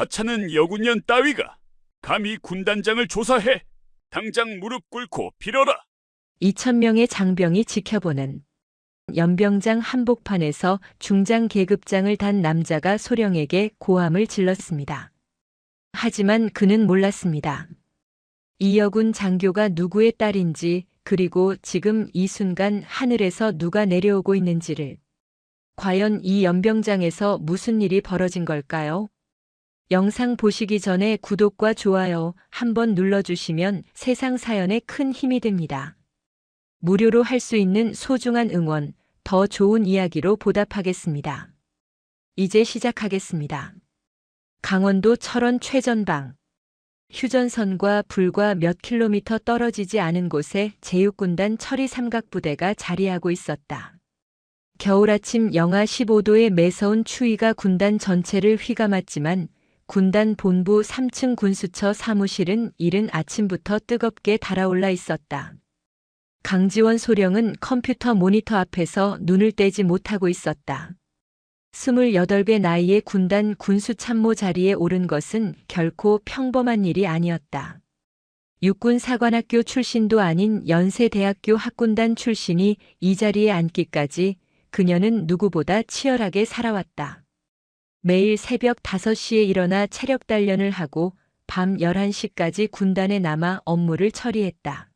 하찮은 여군년 따위가 감히 군단장을 조사해. 당장 무릎 꿇고 빌어라. 2,000명의 장병이 지켜보는 연병장 한복판에서 중장 계급장을 단 남자가 소령에게 고함을 질렀습니다. 하지만 그는 몰랐습니다. 이 여군 장교가 누구의 딸인지, 그리고 지금 이 순간 하늘에서 누가 내려오고 있는지를. 과연 이 연병장에서 무슨 일이 벌어진 걸까요? 영상 보시기 전에 구독과 좋아요 한번 눌러주시면 세상 사연에 큰 힘이 됩니다. 무료로 할 수 있는 소중한 응원, 더 좋은 이야기로 보답하겠습니다. 이제 시작하겠습니다. 강원도 철원 최전방. 휴전선과 불과 몇 킬로미터 떨어지지 않은 곳에 제육군단 철이 삼각부대가 자리하고 있었다. 겨울 아침 영하 15도의 매서운 추위가 군단 전체를 휘감았지만 군단 본부 3층 군수처 사무실은 이른 아침부터 뜨겁게 달아올라 있었다. 강지원 소령은 컴퓨터 모니터 앞에서 눈을 떼지 못하고 있었다. 28배 나이의 군단 군수참모 자리에 오른 것은 결코 평범한 일이 아니었다. 육군사관학교 출신도 아닌 연세대학교 학군단 출신이 이 자리에 앉기까지 그녀는 누구보다 치열하게 살아왔다. 매일 새벽 5시에 일어나 체력 단련을 하고 밤 11시까지 군단에 남아 업무를 처리했다.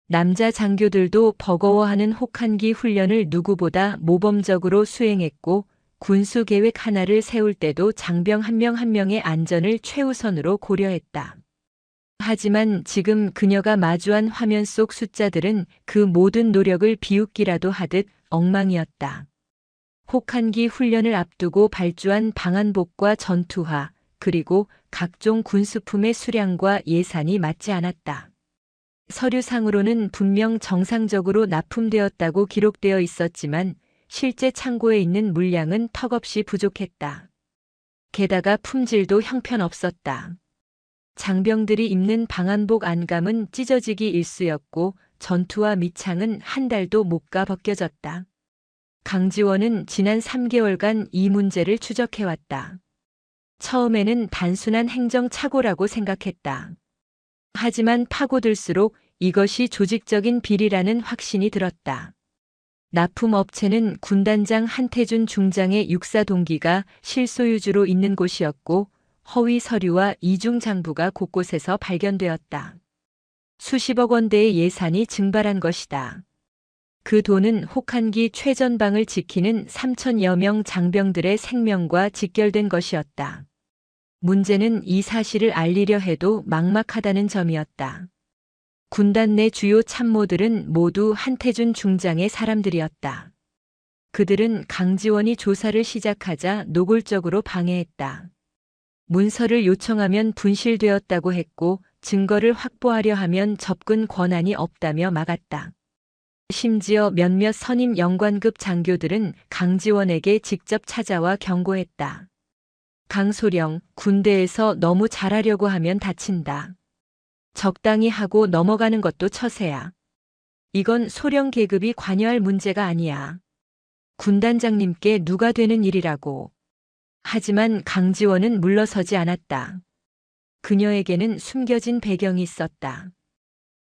남자 장교들도 버거워하는 혹한기 훈련을 누구보다 모범적으로 수행했고 군수 계획 하나를 세울 때도 장병 한 명 한 명의 안전을 최우선으로 고려했다. 하지만 지금 그녀가 마주한 화면 속 숫자들은 그 모든 노력을 비웃기라도 하듯 엉망이었다. 혹한기 훈련을 앞두고 발주한 방한복과 전투화, 그리고 각종 군수품의 수량과 예산이 맞지 않았다. 서류상으로는 분명 정상적으로 납품되었다고 기록되어 있었지만 실제 창고에 있는 물량은 턱없이 부족했다. 게다가 품질도 형편없었다. 장병들이 입는 방한복 안감은 찢어지기 일쑤였고 전투화 밑창은 한 달도 못 가 벗겨졌다. 강지원은 지난 3개월간 이 문제를 추적해왔다. 처음에는 단순한 행정착오라고 생각했다. 하지만 파고들수록 이것이 조직적인 비리라는 확신이 들었다. 납품업체는 군단장 한태준 중장의 육사 동기가 실소유주로 있는 곳이었고 허위 서류와 이중 장부가 곳곳에서 발견되었다. 수십억 원대의 예산이 증발한 것이다. 그 돈은 혹한기 최전방을 지키는 3,000여 명 장병들의 생명과 직결된 것이었다. 문제는 이 사실을 알리려 해도 막막하다는 점이었다. 군단 내 주요 참모들은 모두 한태준 중장의 사람들이었다. 그들은 강지원이 조사를 시작하자 노골적으로 방해했다. 문서를 요청하면 분실되었다고 했고 증거를 확보하려 하면 접근 권한이 없다며 막았다. 심지어 몇몇 선임 영관급 장교들은 강지원에게 직접 찾아와 경고했다. 강소령, 군대에서 너무 잘하려고 하면 다친다. 적당히 하고 넘어가는 것도 처세야. 이건 소령 계급이 관여할 문제가 아니야. 군단장님께 누가 되는 일이라고. 하지만 강지원은 물러서지 않았다. 그녀에게는 숨겨진 배경이 있었다.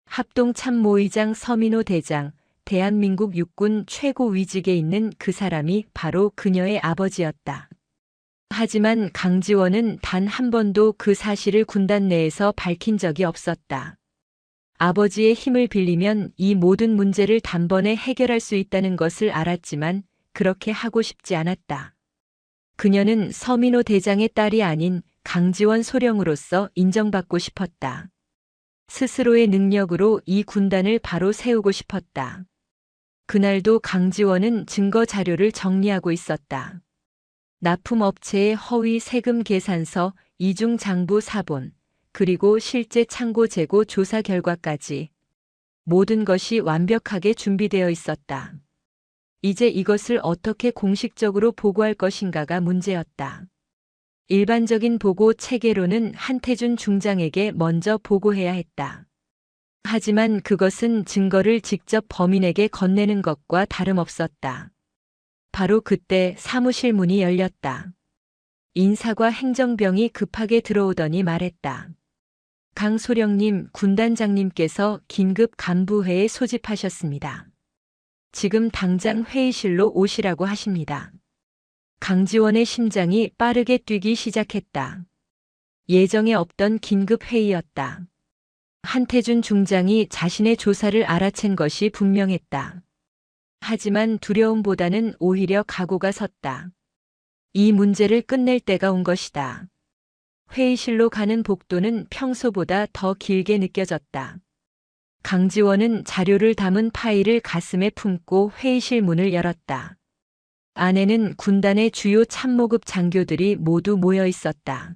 합동참모의장 서민호 대장, 대한민국 육군 최고위직에 있는 그 사람이 바로 그녀의 아버지였다. 하지만 강지원은 단 한 번도 그 사실을 군단 내에서 밝힌 적이 없었다. 아버지의 힘을 빌리면 이 모든 문제를 단번에 해결할 수 있다는 것을 알았지만 그렇게 하고 싶지 않았다. 그녀는 서민호 대장의 딸이 아닌 강지원 소령으로서 인정받고 싶었다. 스스로의 능력으로 이 군단을 바로 세우고 싶었다. 그날도 강지원은 증거 자료를 정리하고 있었다. 납품업체의 허위 세금 계산서, 이중 장부 사본, 그리고 실제 창고 재고 조사 결과까지 모든 것이 완벽하게 준비되어 있었다. 이제 이것을 어떻게 공식적으로 보고할 것인가가 문제였다. 일반적인 보고 체계로는 한태준 중장에게 먼저 보고해야 했다. 하지만 그것은 증거를 직접 범인에게 건네는 것과 다름없었다. 바로 그때 사무실 문이 열렸다. 인사과 행정병이 급하게 들어오더니 말했다. 강소령님, 군단장님께서 긴급 간부회에 소집하셨습니다. 지금 당장 회의실로 오시라고 하십니다. 강지원의 심장이 빠르게 뛰기 시작했다. 예정에 없던 긴급 회의였다. 한태준 중장이 자신의 조사를 알아챈 것이 분명했다. 하지만 두려움보다는 오히려 각오가 섰다. 이 문제를 끝낼 때가 온 것이다. 회의실로 가는 복도는 평소보다 더 길게 느껴졌다. 강지원은 자료를 담은 파일을 가슴에 품고 회의실 문을 열었다. 안에는 군단의 주요 참모급 장교들이 모두 모여 있었다.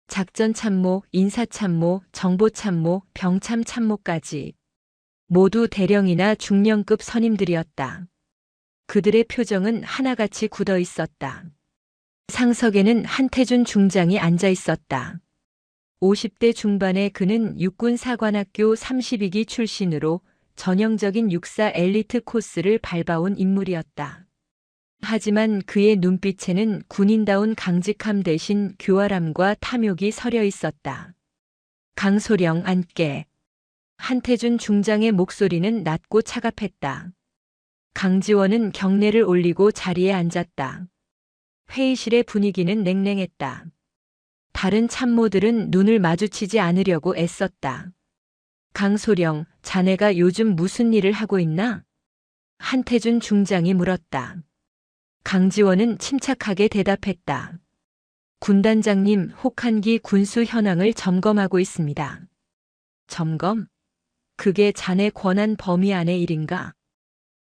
작전참모, 인사참모, 정보참모, 병참참모까지 모두 대령이나 중령급 선임들이었다. 그들의 표정은 하나같이 굳어 있었다. 상석에는 한태준 중장이 앉아 있었다. 50대 중반의 그는 육군사관학교 32기 출신으로 전형적인 육사 엘리트 코스를 밟아온 인물이었다. 하지만 그의 눈빛에는 군인다운 강직함 대신 교활함과 탐욕이 서려 있었다. 강소령 앉게. 한태준 중장의 목소리는 낮고 차갑했다. 강지원은 경례를 올리고 자리에 앉았다. 회의실의 분위기는 냉랭했다. 다른 참모들은 눈을 마주치지 않으려고 애썼다. 강소령, 자네가 요즘 무슨 일을 하고 있나? 한태준 중장이 물었다. 강지원은 침착하게 대답했다. 군단장님, 혹한기 군수 현황을 점검하고 있습니다. 점검? 그게 자네 권한 범위 안의 일인가?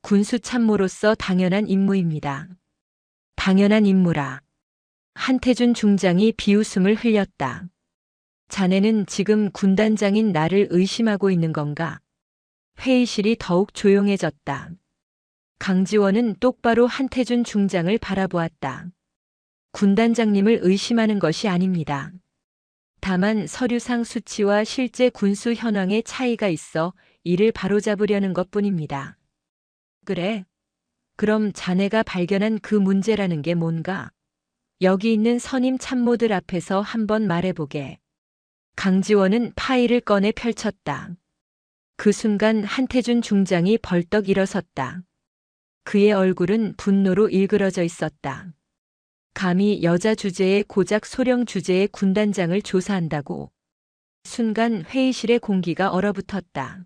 군수 참모로서 당연한 임무입니다. 당연한 임무라. 한태준 중장이 비웃음을 흘렸다. 자네는 지금 군단장인 나를 의심하고 있는 건가? 회의실이 더욱 조용해졌다. 강지원은 똑바로 한태준 중장을 바라보았다. 군단장님을 의심하는 것이 아닙니다. 다만 서류상 수치와 실제 군수 현황의 차이가 있어 이를 바로잡으려는 것뿐입니다. 그래? 그럼 자네가 발견한 그 문제라는 게 뭔가? 여기 있는 선임 참모들 앞에서 한번 말해보게. 강지원은 파일을 꺼내 펼쳤다. 그 순간 한태준 중장이 벌떡 일어섰다. 그의 얼굴은 분노로 일그러져 있었다. 감히 여자 주제에 고작 소령 주제의 군단장을 조사한다고. 순간 회의실의 공기가 얼어붙었다.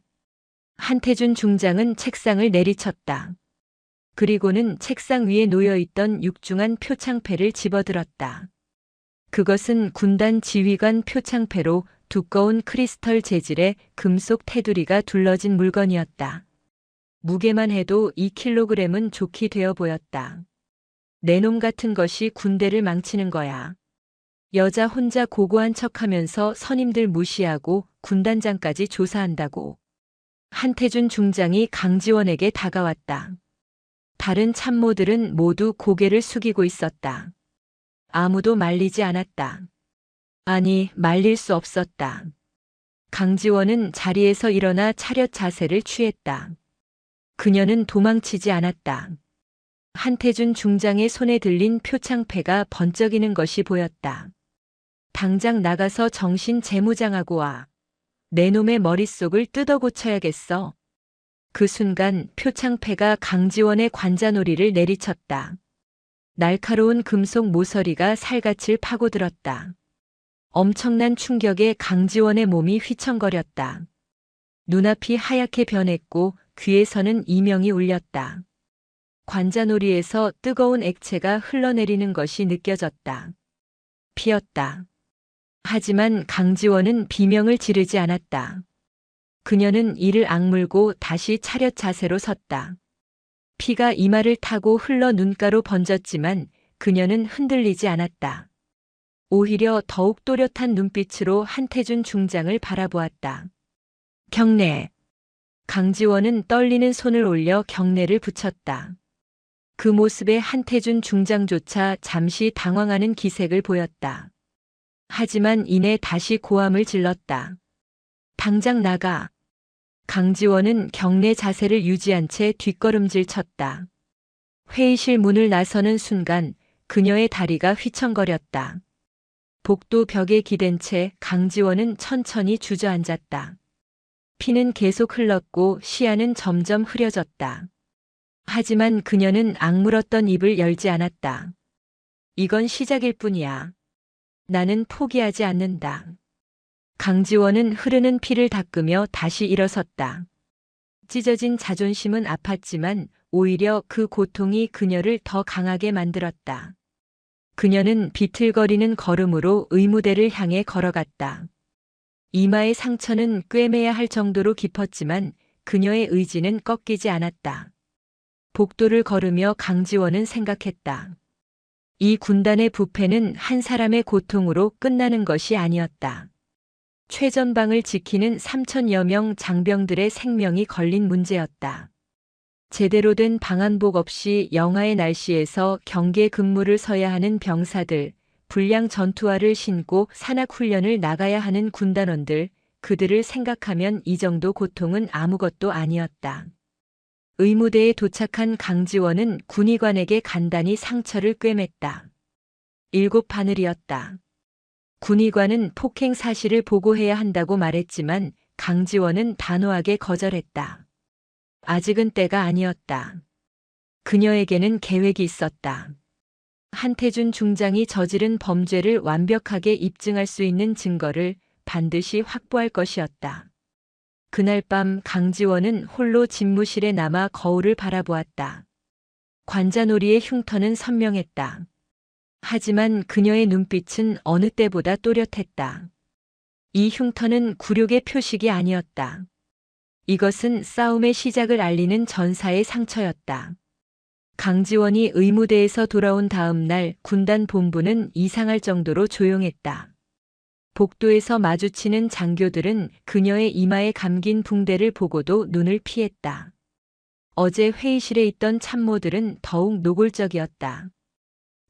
한태준 중장은 책상을 내리쳤다. 그리고는 책상 위에 놓여있던 육중한 표창패를 집어들었다. 그것은 군단 지휘관 표창패로 두꺼운 크리스털 재질의 금속 테두리가 둘러진 물건이었다. 무게만 해도 2kg은 좋게 되어 보였다. 내 놈 같은 것이 군대를 망치는 거야. 여자 혼자 고고한 척하면서 선임들 무시하고 군단장까지 조사한다고. 한태준 중장이 강지원에게 다가왔다. 다른 참모들은 모두 고개를 숙이고 있었다. 아무도 말리지 않았다. 아니, 말릴 수 없었다. 강지원은 자리에서 일어나 차렷 자세를 취했다. 그녀는 도망치지 않았다. 한태준 중장의 손에 들린 표창패가 번쩍이는 것이 보였다. 당장 나가서 정신 재무장하고 와. 내 놈의 머릿속을 뜯어 고쳐야겠어. 그 순간 표창패가 강지원의 관자놀이를 내리쳤다. 날카로운 금속 모서리가 살갗을 파고들었다. 엄청난 충격에 강지원의 몸이 휘청거렸다. 눈앞이 하얗게 변했고 귀에서는 이명이 울렸다. 관자놀이에서 뜨거운 액체가 흘러내리는 것이 느껴졌다. 피었다. 하지만 강지원은 비명을 지르지 않았다. 그녀는 이를 악물고 다시 차렷 자세로 섰다. 피가 이마를 타고 흘러 눈가로 번졌지만 그녀는 흔들리지 않았다. 오히려 더욱 또렷한 눈빛으로 한태준 중장을 바라보았다. 경례. 강지원은 떨리는 손을 올려 경례를 붙였다. 그 모습에 한태준 중장조차 잠시 당황하는 기색을 보였다. 하지만 이내 다시 고함을 질렀다. 당장 나가. 강지원은 경례 자세를 유지한 채 뒷걸음질 쳤다. 회의실 문을 나서는 순간 그녀의 다리가 휘청거렸다. 복도 벽에 기댄 채 강지원은 천천히 주저앉았다. 피는 계속 흘렀고 시야는 점점 흐려졌다. 하지만 그녀는 악물었던 입을 열지 않았다. 이건 시작일 뿐이야. 나는 포기하지 않는다. 강지원은 흐르는 피를 닦으며 다시 일어섰다. 찢어진 자존심은 아팠지만 오히려 그 고통이 그녀를 더 강하게 만들었다. 그녀는 비틀거리는 걸음으로 의무대를 향해 걸어갔다. 이마의 상처는 꿰매야 할 정도로 깊었지만 그녀의 의지는 꺾이지 않았다. 복도를 걸으며 강지원은 생각했다. 이 군단의 부패는 한 사람의 고통으로 끝나는 것이 아니었다. 최전방을 지키는 3천여 명 장병들의 생명이 걸린 문제였다. 제대로 된 방한복 없이 영하의 날씨에서 경계 근무를 서야 하는 병사들, 불량 전투화를 신고 산악훈련을 나가야 하는 군단원들, 그들을 생각하면 이 정도 고통은 아무것도 아니었다. 의무대에 도착한 강지원은 군의관에게 간단히 상처를 꿰맸다. 7바늘이었다. 군의관은 폭행 사실을 보고해야 한다고 말했지만 강지원은 단호하게 거절했다. 아직은 때가 아니었다. 그녀에게는 계획이 있었다. 한태준 중장이 저지른 범죄를 완벽하게 입증할 수 있는 증거를 반드시 확보할 것이었다. 그날 밤 강지원은 홀로 집무실에 남아 거울을 바라보았다. 관자놀이의 흉터는 선명했다. 하지만 그녀의 눈빛은 어느 때보다 또렷했다. 이 흉터는 굴욕의 표식이 아니었다. 이것은 싸움의 시작을 알리는 전사의 상처였다. 강지원이 의무대에서 돌아온 다음 날 군단 본부는 이상할 정도로 조용했다. 복도에서 마주치는 장교들은 그녀의 이마에 감긴 붕대를 보고도 눈을 피했다. 어제 회의실에 있던 참모들은 더욱 노골적이었다.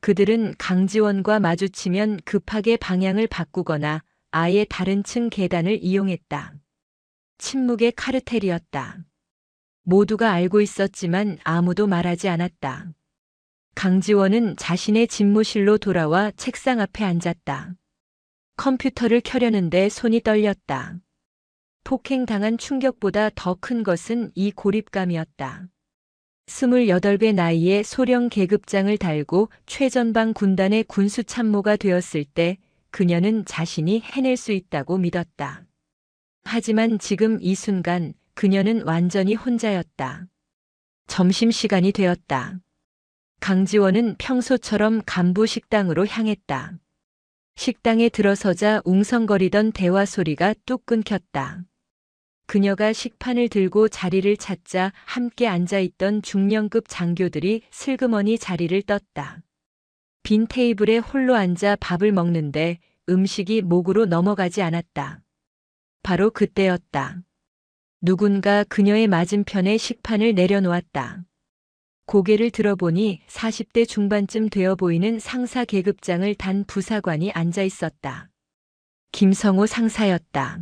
그들은 강지원과 마주치면 급하게 방향을 바꾸거나 아예 다른 층 계단을 이용했다. 침묵의 카르텔이었다. 모두가 알고 있었지만 아무도 말하지 않았다. 강지원은 자신의 집무실로 돌아와 책상 앞에 앉았다. 컴퓨터를 켜려는데 손이 떨렸다. 폭행당한 충격보다 더 큰 것은 이 고립감이었다. 28배 나이에 소령 계급장을 달고 최전방 군단의 군수 참모가 되었을 때 그녀는 자신이 해낼 수 있다고 믿었다. 하지만 지금 이 순간 그녀는 완전히 혼자였다. 점심시간이 되었다. 강지원은 평소처럼 간부 식당으로 향했다. 식당에 들어서자 웅성거리던 대화 소리가 뚝 끊겼다. 그녀가 식판을 들고 자리를 찾자 함께 앉아있던 중령급 장교들이 슬그머니 자리를 떴다. 빈 테이블에 홀로 앉아 밥을 먹는데 음식이 목으로 넘어가지 않았다. 바로 그때였다. 누군가 그녀의 맞은편에 식판을 내려놓았다. 고개를 들어보니 40대 중반쯤 되어 보이는 상사 계급장을 단 부사관이 앉아 있었다. 김성호 상사였다.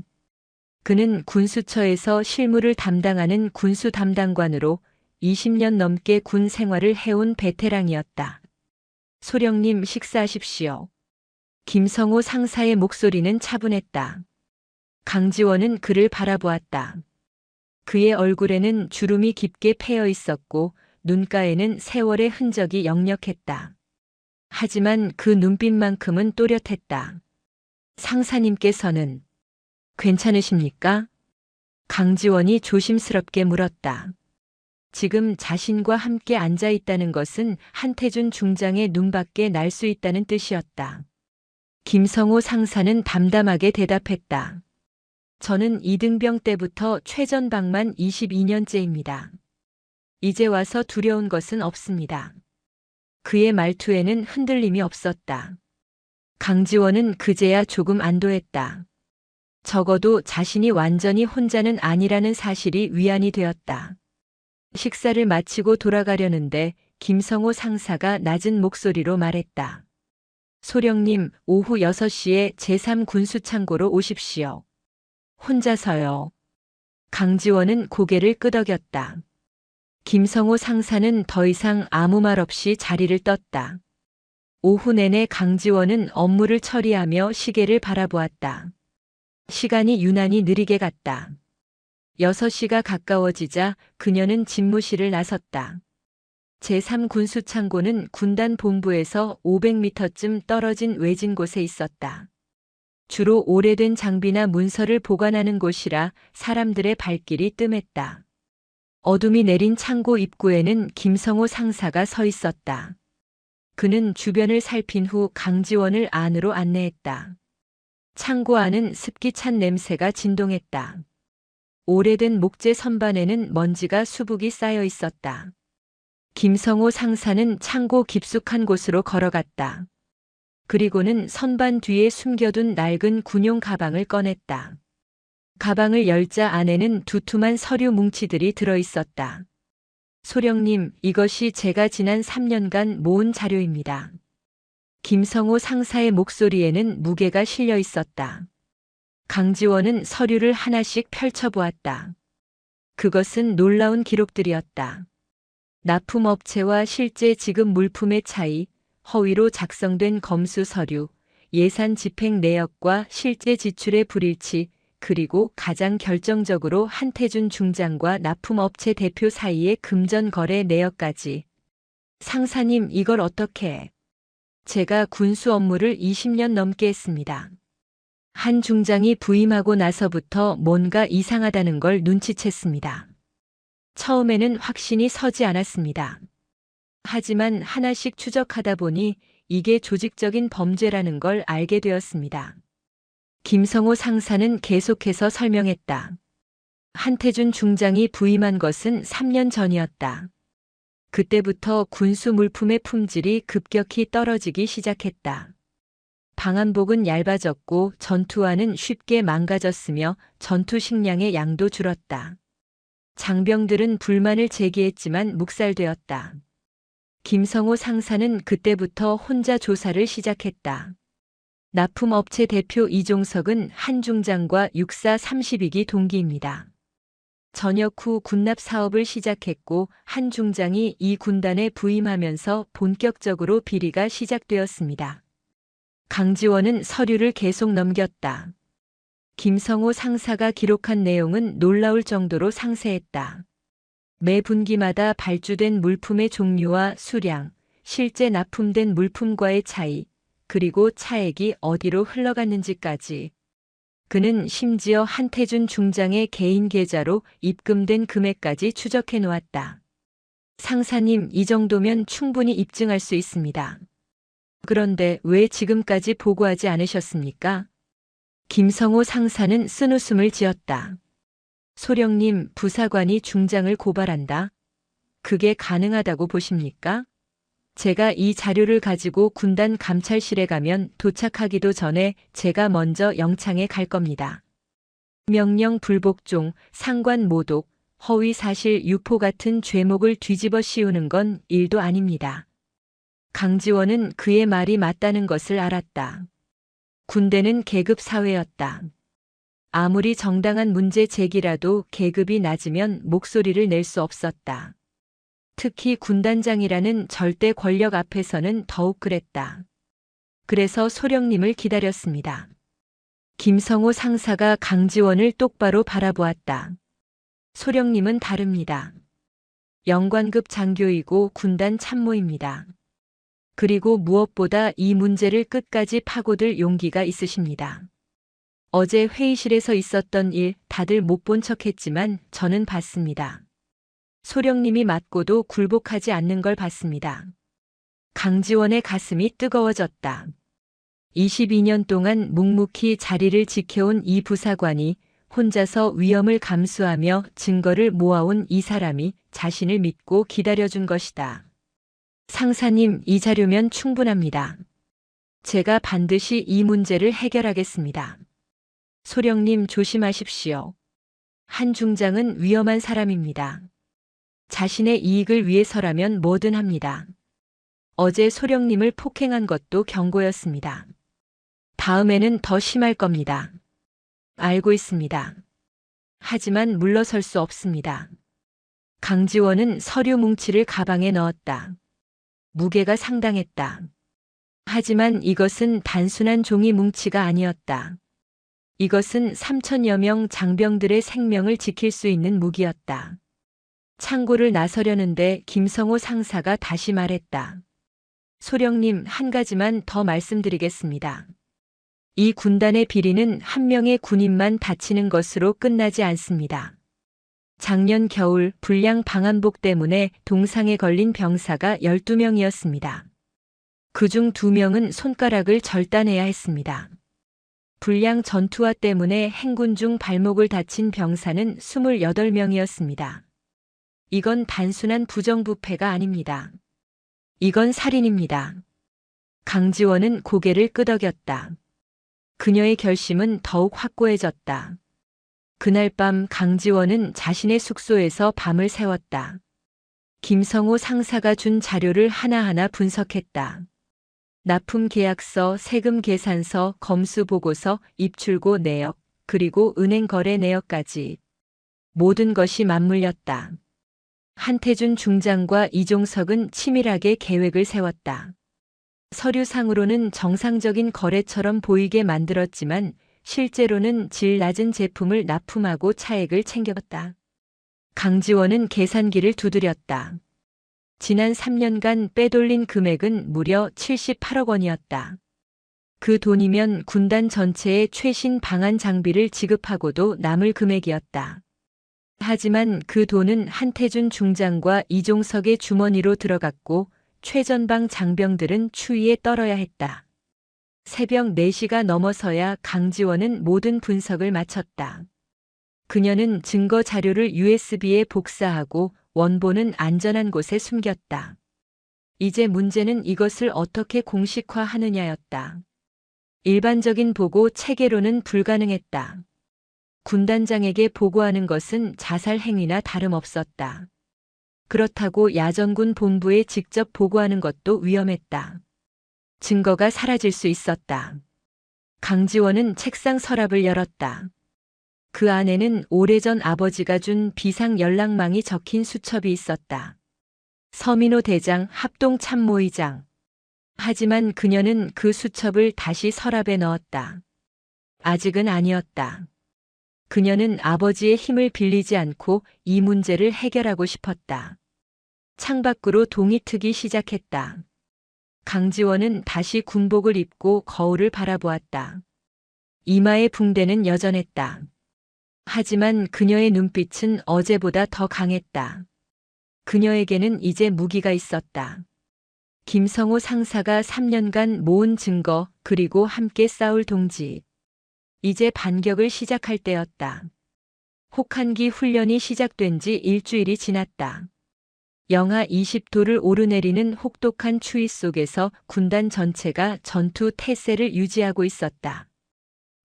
그는 군수처에서 실무를 담당하는 군수 담당관으로 20년 넘게 군 생활을 해온 베테랑이었다. 소령님 식사하십시오. 김성호 상사의 목소리는 차분했다. 강지원은 그를 바라보았다. 그의 얼굴에는 주름이 깊게 패여 있었고 눈가에는 세월의 흔적이 역력했다. 하지만 그 눈빛만큼은 또렷했다. 상사님께서는 괜찮으십니까? 강지원이 조심스럽게 물었다. 지금 자신과 함께 앉아 있다는 것은 한태준 중장의 눈밖에 날 수 있다는 뜻이었다. 김성호 상사는 담담하게 대답했다. 저는 이등병 때부터 최전방만 22년째입니다. 이제 와서 두려운 것은 없습니다. 그의 말투에는 흔들림이 없었다. 강지원은 그제야 조금 안도했다. 적어도 자신이 완전히 혼자는 아니라는 사실이 위안이 되었다. 식사를 마치고 돌아가려는데 김성호 상사가 낮은 목소리로 말했다. 소령님, 오후 6시에 제3군수창고로 오십시오. 혼자서요. 강지원은 고개를 끄덕였다. 김성호 상사는 더 이상 아무 말 없이 자리를 떴다. 오후 내내 강지원은 업무를 처리하며 시계를 바라보았다. 시간이 유난히 느리게 갔다. 6시가 가까워지자 그녀는 집무실을 나섰다. 제3군수창고는 군단 본부에서 500m쯤 떨어진 외진 곳에 있었다. 주로 오래된 장비나 문서를 보관하는 곳이라 사람들의 발길이 뜸했다. 어둠이 내린 창고 입구에는 김성호 상사가 서 있었다. 그는 주변을 살핀 후 강지원을 안으로 안내했다. 창고 안은 습기 찬 냄새가 진동했다. 오래된 목재 선반에는 먼지가 수북이 쌓여 있었다. 김성호 상사는 창고 깊숙한 곳으로 걸어갔다. 그리고는 선반 뒤에 숨겨둔 낡은 군용 가방을 꺼냈다. 가방을 열자 안에는 두툼한 서류 뭉치들이 들어 있었다. 소령님, 이것이 제가 지난 3년간 모은 자료입니다. 김성호 상사의 목소리에는 무게가 실려 있었다. 강지원은 서류를 하나씩 펼쳐보았다. 그것은 놀라운 기록들이었다. 납품업체와 실제 지급 물품의 차이, 허위로 작성된 검수 서류, 예산 집행 내역과 실제 지출의 불일치, 그리고 가장 결정적으로 한태준 중장과 납품업체 대표 사이의 금전 거래 내역까지. 상사님, 이걸 어떻게? 제가 군수 업무를 20년 넘게 했습니다. 한 중장이 부임하고 나서부터 뭔가 이상하다는 걸 눈치챘습니다. 처음에는 확신이 서지 않았습니다. 하지만 하나씩 추적하다 보니 이게 조직적인 범죄라는 걸 알게 되었습니다. 김성호 상사는 계속해서 설명했다. 한태준 중장이 부임한 것은 3년 전이었다. 그때부터 군수 물품의 품질이 급격히 떨어지기 시작했다. 방한복은 얇아졌고 전투화는 쉽게 망가졌으며 전투 식량의 양도 줄었다. 장병들은 불만을 제기했지만 묵살되었다. 김성호 상사는 그때부터 혼자 조사를 시작했다. 납품업체 대표 이종석은 한 중장과 육사 32기 동기입니다. 전역 후 군납 사업을 시작했고 한 중장이 이 군단에 부임하면서 본격적으로 비리가 시작되었습니다. 강지원은 서류를 계속 넘겼다. 김성호 상사가 기록한 내용은 놀라울 정도로 상세했다. 매 분기마다 발주된 물품의 종류와 수량, 실제 납품된 물품과의 차이, 그리고 차액이 어디로 흘러갔는지까지. 그는 심지어 한태준 중장의 개인 계좌로 입금된 금액까지 추적해 놓았다. 상사님, 이 정도면 충분히 입증할 수 있습니다. 그런데 왜 지금까지 보고하지 않으셨습니까? 김성호 상사는 쓴웃음을 지었다. 소령님, 부사관이 중장을 고발한다? 그게 가능하다고 보십니까? 제가 이 자료를 가지고 군단 감찰실에 가면 도착하기도 전에 제가 먼저 영창에 갈 겁니다. 명령 불복종, 상관 모독, 허위 사실 유포 같은 죄목을 뒤집어 씌우는 건 일도 아닙니다. 강지원은 그의 말이 맞다는 것을 알았다. 군대는 계급 사회였다. 아무리 정당한 문제 제기라도 계급이 낮으면 목소리를 낼 수 없었다. 특히 군단장이라는 절대 권력 앞에서는 더욱 그랬다. 그래서 소령님을 기다렸습니다. 김성호 상사가 강지원을 똑바로 바라보았다. 소령님은 다릅니다. 영관급 장교이고 군단 참모입니다. 그리고 무엇보다 이 문제를 끝까지 파고들 용기가 있으십니다. 어제 회의실에서 있었던 일 다들 못 본 척했지만 저는 봤습니다. 소령님이 맞고도 굴복하지 않는 걸 봤습니다. 강지원의 가슴이 뜨거워졌다. 22년 동안 묵묵히 자리를 지켜온 이 부사관이 혼자서 위험을 감수하며 증거를 모아온 이 사람이 자신을 믿고 기다려준 것이다. 상사님, 이 자료면 충분합니다. 제가 반드시 이 문제를 해결하겠습니다. 소령님, 조심하십시오. 한 중장은 위험한 사람입니다. 자신의 이익을 위해서라면 뭐든 합니다. 어제 소령님을 폭행한 것도 경고였습니다. 다음에는 더 심할 겁니다. 알고 있습니다. 하지만 물러설 수 없습니다. 강지원은 서류 뭉치를 가방에 넣었다. 무게가 상당했다. 하지만 이것은 단순한 종이 뭉치가 아니었다. 이것은 3천여 명 장병들의 생명을 지킬 수 있는 무기였다. 창고를 나서려는데 김성호 상사가 다시 말했다. 소령님, 한 가지만 더 말씀드리겠습니다. 이 군단의 비리는 한 명의 군인만 다치는 것으로 끝나지 않습니다. 작년 겨울 불량 방한복 때문에 동상에 걸린 병사가 12명이었습니다. 그중 2명은 손가락을 절단해야 했습니다. 불량 전투화 때문에 행군 중 발목을 다친 병사는 28명이었습니다. 이건 단순한 부정부패가 아닙니다. 이건 살인입니다. 강지원은 고개를 끄덕였다. 그녀의 결심은 더욱 확고해졌다. 그날 밤 강지원은 자신의 숙소에서 밤을 새웠다. 김성호 상사가 준 자료를 하나하나 분석했다. 납품 계약서, 세금 계산서, 검수 보고서, 입출고 내역, 그리고 은행 거래 내역까지. 모든 것이 맞물렸다. 한태준 중장과 이종석은 치밀하게 계획을 세웠다. 서류상으로는 정상적인 거래처럼 보이게 만들었지만 실제로는 질 낮은 제품을 납품하고 차액을 챙겼다. 강지원은 계산기를 두드렸다. 지난 3년간 빼돌린 금액은 무려 78억 원이었다. 그 돈이면 군단 전체에 최신 방한 장비를 지급하고도 남을 금액이었다. 하지만 그 돈은 한태준 중장과 이종석의 주머니로 들어갔고 최전방 장병들은 추위에 떨어야 했다. 새벽 4시가 넘어서야 강지원은 모든 분석을 마쳤다. 그녀는 증거 자료를 USB에 복사하고 원본은 안전한 곳에 숨겼다. 이제 문제는 이것을 어떻게 공식화하느냐였다. 일반적인 보고 체계로는 불가능했다. 군단장에게 보고하는 것은 자살 행위나 다름없었다. 그렇다고 야전군 본부에 직접 보고하는 것도 위험했다. 증거가 사라질 수 있었다. 강지원은 책상 서랍을 열었다. 그 안에는 오래전 아버지가 준 비상 연락망이 적힌 수첩이 있었다. 서민호 대장 합동 참모의장. 하지만 그녀는 그 수첩을 다시 서랍에 넣었다. 아직은 아니었다. 그녀는 아버지의 힘을 빌리지 않고 이 문제를 해결하고 싶었다. 창밖으로 동이 트기 시작했다. 강지원은 다시 군복을 입고 거울을 바라보았다. 이마의 붕대는 여전했다. 하지만 그녀의 눈빛은 어제보다 더 강했다. 그녀에게는 이제 무기가 있었다. 김성호 상사가 3년간 모은 증거, 그리고 함께 싸울 동지. 이제 반격을 시작할 때였다. 혹한기 훈련이 시작된 지 일주일이 지났다. 영하 20도를 오르내리는 혹독한 추위 속에서 군단 전체가 전투 태세를 유지하고 있었다.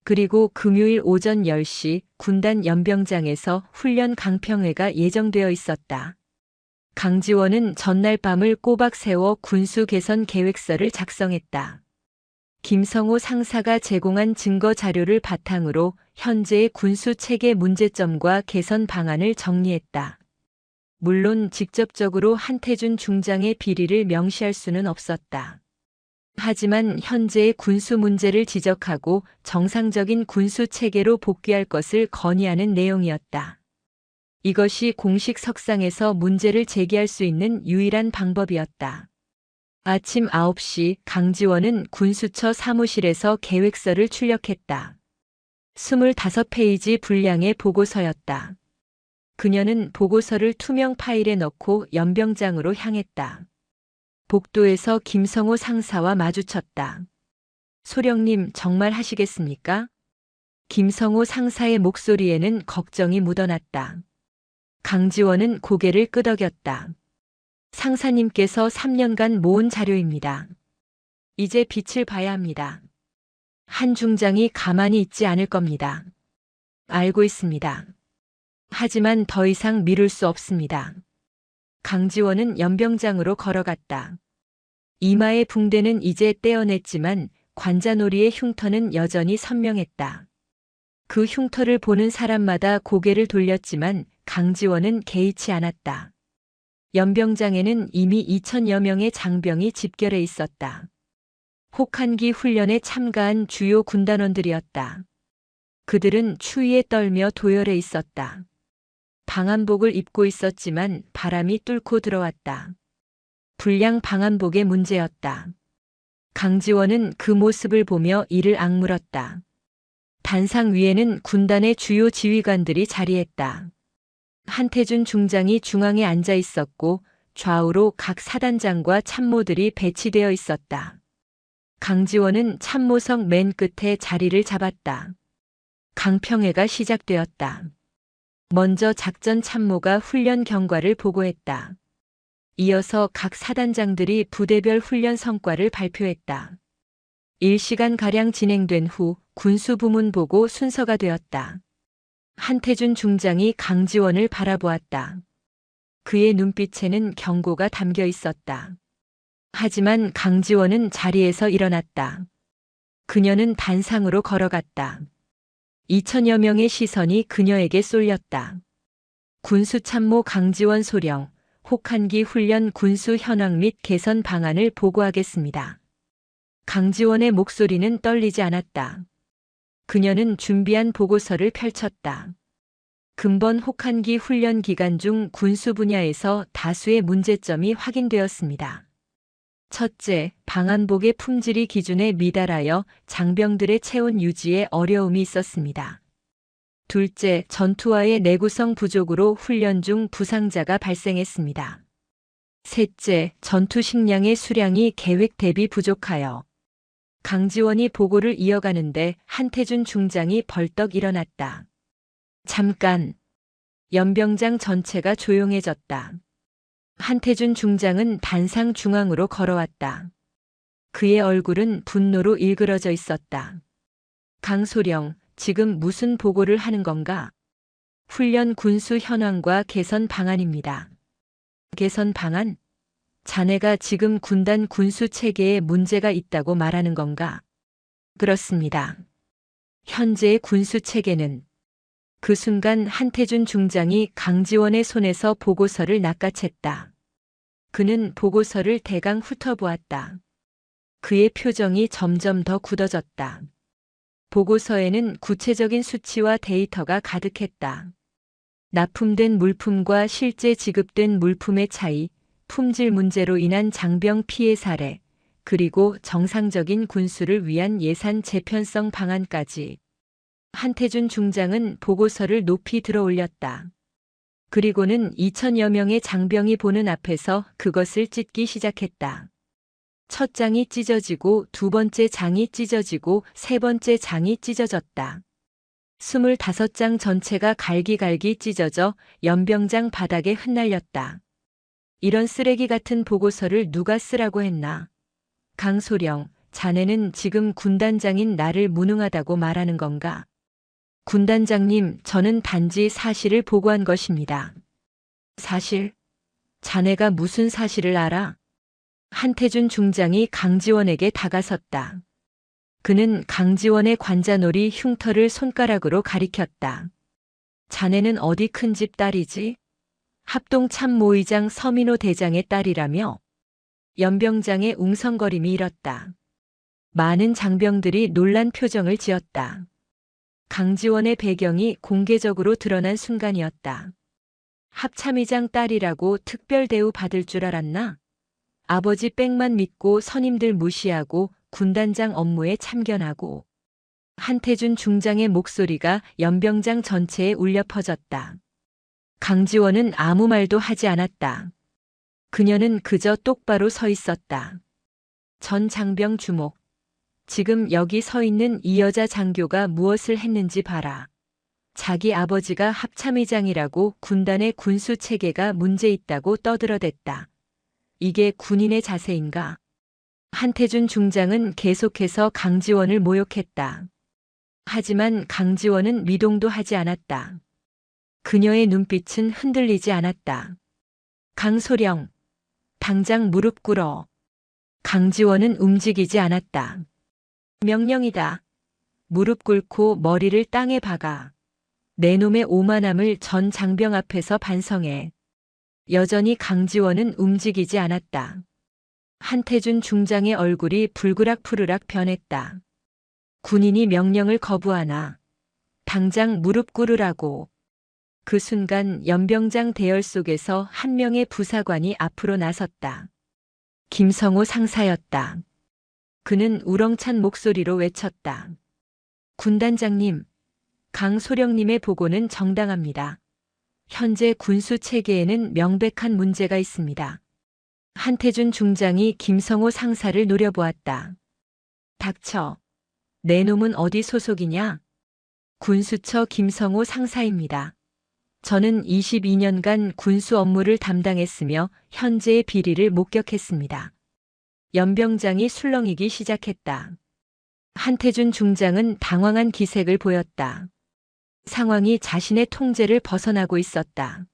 그리고 금요일 오전 10시 군단 연병장에서 훈련 강평회가 예정되어 있었다. 강지원은 전날 밤을 꼬박 세워 군수 개선 계획서를 작성했다. 김성호 상사가 제공한 증거 자료를 바탕으로 현재의 군수 체계 문제점과 개선 방안을 정리했다. 물론 직접적으로 한태준 중장의 비리를 명시할 수는 없었다. 하지만 현재의 군수 문제를 지적하고 정상적인 군수 체계로 복귀할 것을 건의하는 내용이었다. 이것이 공식 석상에서 문제를 제기할 수 있는 유일한 방법이었다. 아침 9시 강지원은 군수처 사무실에서 계획서를 출력했다. 25페이지 분량의 보고서였다. 그녀는 보고서를 투명 파일에 넣고 연병장으로 향했다. 복도에서 김성호 상사와 마주쳤다. 소령님, 정말 하시겠습니까? 김성호 상사의 목소리에는 걱정이 묻어났다. 강지원은 고개를 끄덕였다. 상사님께서 3년간 모은 자료입니다. 이제 빛을 봐야 합니다. 한 중장이 가만히 있지 않을 겁니다. 알고 있습니다. 하지만 더 이상 미룰 수 없습니다. 강지원은 연병장으로 걸어갔다. 이마의 붕대는 이제 떼어냈지만 관자놀이의 흉터는 여전히 선명했다. 그 흉터를 보는 사람마다 고개를 돌렸지만 강지원은 개의치 않았다. 연병장에는 이미 2천여 명의 장병이 집결해 있었다. 혹한기 훈련에 참가한 주요 군단원들이었다. 그들은 추위에 떨며 도열해 있었다. 방한복을 입고 있었지만 바람이 뚫고 들어왔다. 불량 방한복의 문제였다. 강지원은 그 모습을 보며 이를 악물었다. 단상 위에는 군단의 주요 지휘관들이 자리했다. 한태준 중장이 중앙에 앉아 있었고 좌우로 각 사단장과 참모들이 배치되어 있었다. 강지원은 참모석 맨 끝에 자리를 잡았다. 강평회가 시작되었다. 먼저 작전 참모가 훈련 경과를 보고했다. 이어서 각 사단장들이 부대별 훈련 성과를 발표했다. 1시간가량 진행된 후 군수 부문 보고 순서가 되었다. 한태준 중장이 강지원을 바라보았다. 그의 눈빛에는 경고가 담겨 있었다. 하지만 강지원은 자리에서 일어났다. 그녀는 단상으로 걸어갔다. 2천여 명의 시선이 그녀에게 쏠렸다. 군수참모 강지원 소령, 혹한기 훈련 군수 현황 및 개선 방안을 보고하겠습니다. 강지원의 목소리는 떨리지 않았다. 그녀는 준비한 보고서를 펼쳤다. 근본 혹한기 훈련 기간 중 군수 분야에서 다수의 문제점이 확인되었습니다. 첫째, 방한복의 품질이 기준에 미달하여 장병들의 체온 유지에 어려움이 있었습니다. 둘째, 전투화의 내구성 부족으로 훈련 중 부상자가 발생했습니다. 셋째, 전투 식량의 수량이 계획 대비 부족하여. 강지원이 보고를 이어가는데 한태준 중장이 벌떡 일어났다. 잠깐. 연병장 전체가 조용해졌다. 한태준 중장은 단상 중앙으로 걸어왔다. 그의 얼굴은 분노로 일그러져 있었다. 강소령, 지금 무슨 보고를 하는 건가? 훈련 군수 현황과 개선 방안입니다. 개선 방안? 자네가 지금 군단 군수 체계에 문제가 있다고 말하는 건가? 그렇습니다. 현재의 군수 체계는. 그 순간 한태준 중장이 강지원의 손에서 보고서를 낚아챘다. 그는 보고서를 대강 훑어보았다. 그의 표정이 점점 더 굳어졌다. 보고서에는 구체적인 수치와 데이터가 가득했다. 납품된 물품과 실제 지급된 물품의 차이, 품질 문제로 인한 장병 피해 사례, 그리고 정상적인 군수를 위한 예산 재편성 방안까지. 한태준 중장은 보고서를 높이 들어올렸다. 그리고는 2천여 명의 장병이 보는 앞에서 그것을 찢기 시작했다. 첫 장이 찢어지고 두 번째 장이 찢어지고 세 번째 장이 찢어졌다. 25장 전체가 갈기갈기 찢어져 연병장 바닥에 흩날렸다. 이런 쓰레기 같은 보고서를 누가 쓰라고 했나? 강소령, 자네는 지금 군단장인 나를 무능하다고 말하는 건가? 군단장님, 저는 단지 사실을 보고한 것입니다. 사실? 자네가 무슨 사실을 알아? 한태준 중장이 강지원에게 다가섰다. 그는 강지원의 관자놀이 흉터를 손가락으로 가리켰다. 자네는 어디 큰 집 딸이지? 합동참모의장 서민호 대장의 딸이라며? 연병장의 웅성거림이 일었다. 많은 장병들이 놀란 표정을 지었다. 강지원의 배경이 공개적으로 드러난 순간이었다. 합참의장 딸이라고 특별 대우 받을 줄 알았나? 아버지 빽만 믿고 선임들 무시하고 군단장 업무에 참견하고. 한태준 중장의 목소리가 연병장 전체에 울려 퍼졌다. 강지원은 아무 말도 하지 않았다. 그녀는 그저 똑바로 서 있었다. 전 장병 주목. 지금 여기 서 있는 이 여자 장교가 무엇을 했는지 봐라. 자기 아버지가 합참의장이라고 군단의 군수 체계가 문제 있다고 떠들어댔다. 이게 군인의 자세인가? 한태준 중장은 계속해서 강지원을 모욕했다. 하지만 강지원은 미동도 하지 않았다. 그녀의 눈빛은 흔들리지 않았다. 강소령, 당장 무릎 꿇어. 강지원은 움직이지 않았다. 명령이다. 무릎 꿇고 머리를 땅에 박아. 내 놈의 오만함을 전 장병 앞에서 반성해. 여전히 강지원은 움직이지 않았다. 한태준 중장의 얼굴이 불그락푸르락 변했다. 군인이 명령을 거부하나 당장 무릎 꿇으라고. 그 순간 연병장 대열 속에서 한 명의 부사관이 앞으로 나섰다. 김성호 상사였다. 그는 우렁찬 목소리로 외쳤다. 군단장님, 강소령님의 보고는 정당합니다. 현재 군수 체계에는 명백한 문제가 있습니다. 한태준 중장이 김성호 상사를 노려보았다. 닥쳐. 내 놈은 어디 소속이냐? 군수처 김성호 상사입니다. 저는 22년간 군수 업무를 담당했으며 현재의 비리를 목격했습니다. 연병장이 술렁이기 시작했다. 한태준 중장은 당황한 기색을 보였다. 상황이 자신의 통제를 벗어나고 있었다.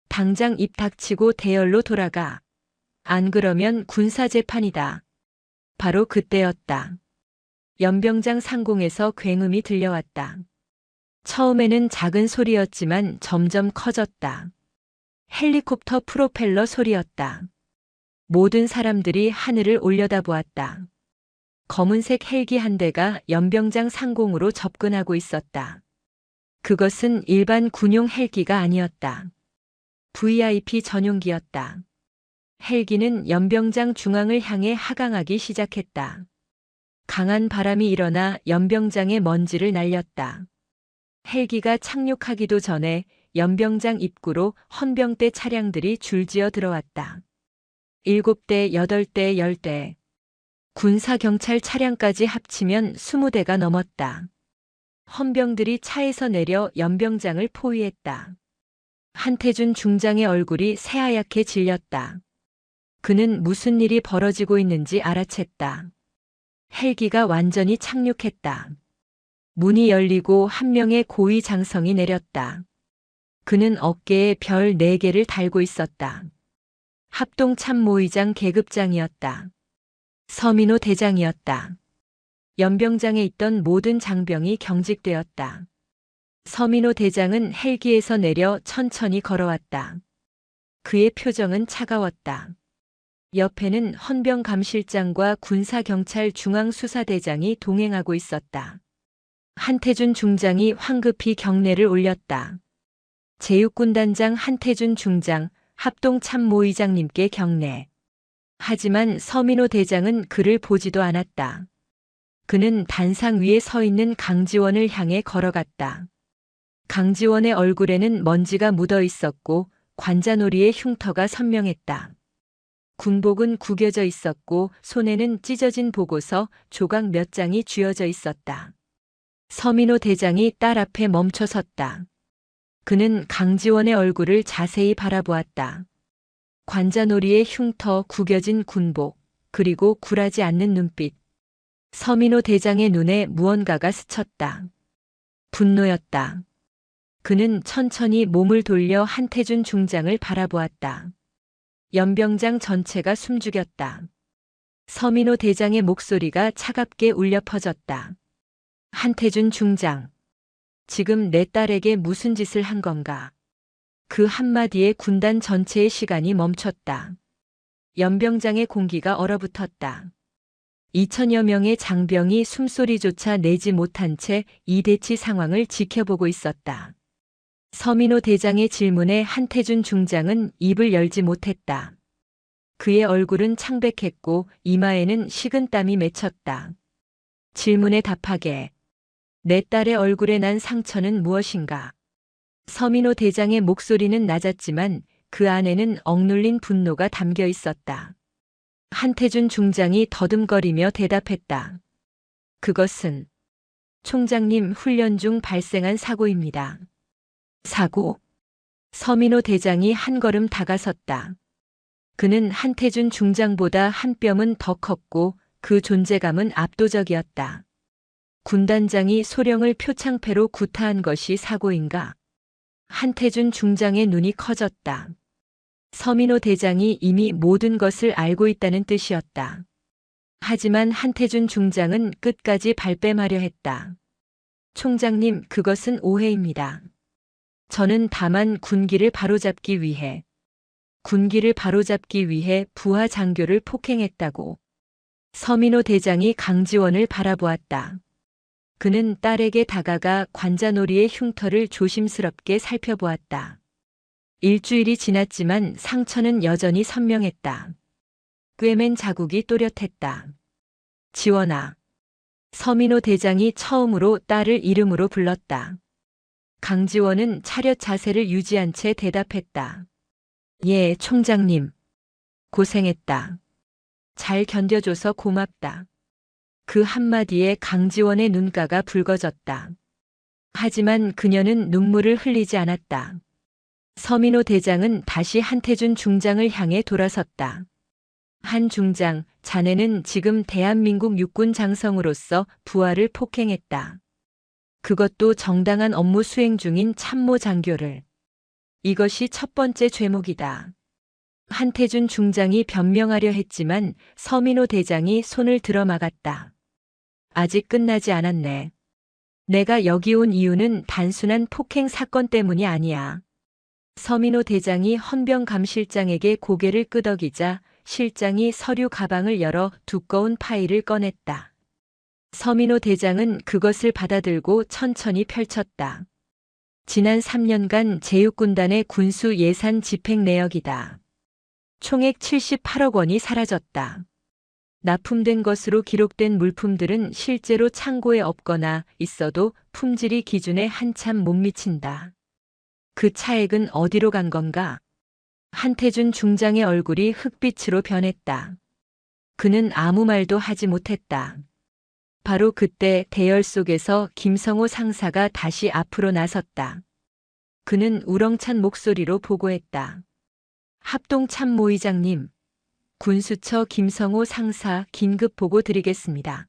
당장 입 닥치고 대열로 돌아가. 안 그러면 군사재판이다. 바로 그때였다. 연병장 상공에서 굉음이 들려왔다. 처음에는 작은 소리였지만 점점 커졌다. 헬리콥터 프로펠러 소리였다. 모든 사람들이 하늘을 올려다보았다. 검은색 헬기 한 대가 연병장 상공으로 접근하고 있었다. 그것은 일반 군용 헬기가 아니었다. VIP 전용기였다. 헬기는 연병장 중앙을 향해 하강하기 시작했다. 강한 바람이 일어나 연병장의 먼지를 날렸다. 헬기가 착륙하기도 전에 연병장 입구로 헌병대 차량들이 줄지어 들어왔다. 7대, 8대, 10대. 군사경찰 차량까지 합치면 20대가 넘었다. 헌병들이 차에서 내려 연병장을 포위했다. 한태준 중장의 얼굴이 새하얗게 질렸다. 그는 무슨 일이 벌어지고 있는지 알아챘다. 헬기가 완전히 착륙했다. 문이 열리고 한 명의 고위 장성이 내렸다. 그는 어깨에 별 4개를 달고 있었다. 합동참모의장 계급장이었다. 서민호 대장이었다. 연병장에 있던 모든 장병이 경직되었다. 서민호 대장은 헬기에서 내려 천천히 걸어왔다. 그의 표정은 차가웠다. 옆에는 헌병감실장과 군사경찰 중앙수사대장이 동행하고 있었다. 한태준 중장이 황급히 경례를 올렸다. 제육군단장 한태준 중장, 합동참모의장님께 경례. 하지만 서민호 대장은 그를 보지도 않았다. 그는 단상 위에 서 있는 강지원을 향해 걸어갔다. 강지원의 얼굴에는 먼지가 묻어 있었고 관자놀이의 흉터가 선명했다. 군복은 구겨져 있었고 손에는 찢어진 보고서 조각 몇 장이 쥐어져 있었다. 서민호 대장이 딸 앞에 멈춰 섰다. 그는 강지원의 얼굴을 자세히 바라보았다. 관자놀이의 흉터, 구겨진 군복, 그리고 굴하지 않는 눈빛. 서민호 대장의 눈에 무언가가 스쳤다. 분노였다. 그는 천천히 몸을 돌려 한태준 중장을 바라보았다. 연병장 전체가 숨죽였다. 서민호 대장의 목소리가 차갑게 울려 퍼졌다. 한태준 중장, 지금 내 딸에게 무슨 짓을 한 건가? 그 한마디에 군단 전체의 시간이 멈췄다. 연병장의 공기가 얼어붙었다. 2000여 명의 장병이 숨소리조차 내지 못한 채 이대치 상황을 지켜보고 있었다. 서민호 대장의 질문에 한태준 중장은 입을 열지 못했다. 그의 얼굴은 창백했고 이마에는 식은땀이 맺혔다. 질문에 답하게. 내 딸의 얼굴에 난 상처는 무엇인가? 서민호 대장의 목소리는 낮았지만 그 안에는 억눌린 분노가 담겨 있었다. 한태준 중장이 더듬거리며 대답했다. 그것은 총장님 훈련 중 발생한 사고입니다. 사고? 서민호 대장이 한 걸음 다가섰다. 그는 한태준 중장보다 한 뼘은 더 컸고 그 존재감은 압도적이었다. 군단장이 소령을 표창패로 구타한 것이 사고인가? 한태준 중장의 눈이 커졌다. 서민호 대장이 이미 모든 것을 알고 있다는 뜻이었다. 하지만 한태준 중장은 끝까지 발뺌하려 했다. 총장님, 그것은 오해입니다. 저는 다만 군기를 바로잡기 위해 군기를 바로잡기 위해 부하 장교를 폭행했다고. 서민호 대장이 강지원을 바라보았다. 그는 딸에게 다가가 관자놀이의 흉터를 조심스럽게 살펴보았다. 일주일이 지났지만 상처는 여전히 선명했다. 꿰맨 자국이 또렷했다. 지원아. 서민호 대장이 처음으로 딸을 이름으로 불렀다. 강지원은 차렷 자세를 유지한 채 대답했다. 예, 총장님. 고생했다. 잘 견뎌줘서 고맙다. 그 한마디에 강지원의 눈가가 붉어졌다. 하지만 그녀는 눈물을 흘리지 않았다. 서민호 대장은 다시 한태준 중장을 향해 돌아섰다. 한 중장, 자네는 지금 대한민국 육군 장성으로서 부하를 폭행했다. 그것도 정당한 업무 수행 중인 참모 장교를. 이것이 첫 번째 죄목이다. 한태준 중장이 변명하려 했지만 서민호 대장이 손을 들어 막았다. 아직 끝나지 않았네. 내가 여기 온 이유는 단순한 폭행 사건 때문이 아니야. 서민호 대장이 헌병감실장에게 고개를 끄덕이자 실장이 서류 가방을 열어 두꺼운 파일을 꺼냈다. 서민호 대장은 그것을 받아들고 천천히 펼쳤다. 지난 3년간 제육군단의 군수 예산 집행 내역이다. 총액 78억 원이 사라졌다. 납품된 것으로 기록된 물품들은 실제로 창고에 없거나 있어도 품질이 기준에 한참 못 미친다. 그 차액은 어디로 간 건가? 한태준 중장의 얼굴이 흑빛으로 변했다. 그는 아무 말도 하지 못했다. 바로 그때 대열 속에서 김성호 상사가 다시 앞으로 나섰다. 그는 우렁찬 목소리로 보고했다. 합동참모의장님, 군수처 김성호 상사 긴급 보고 드리겠습니다.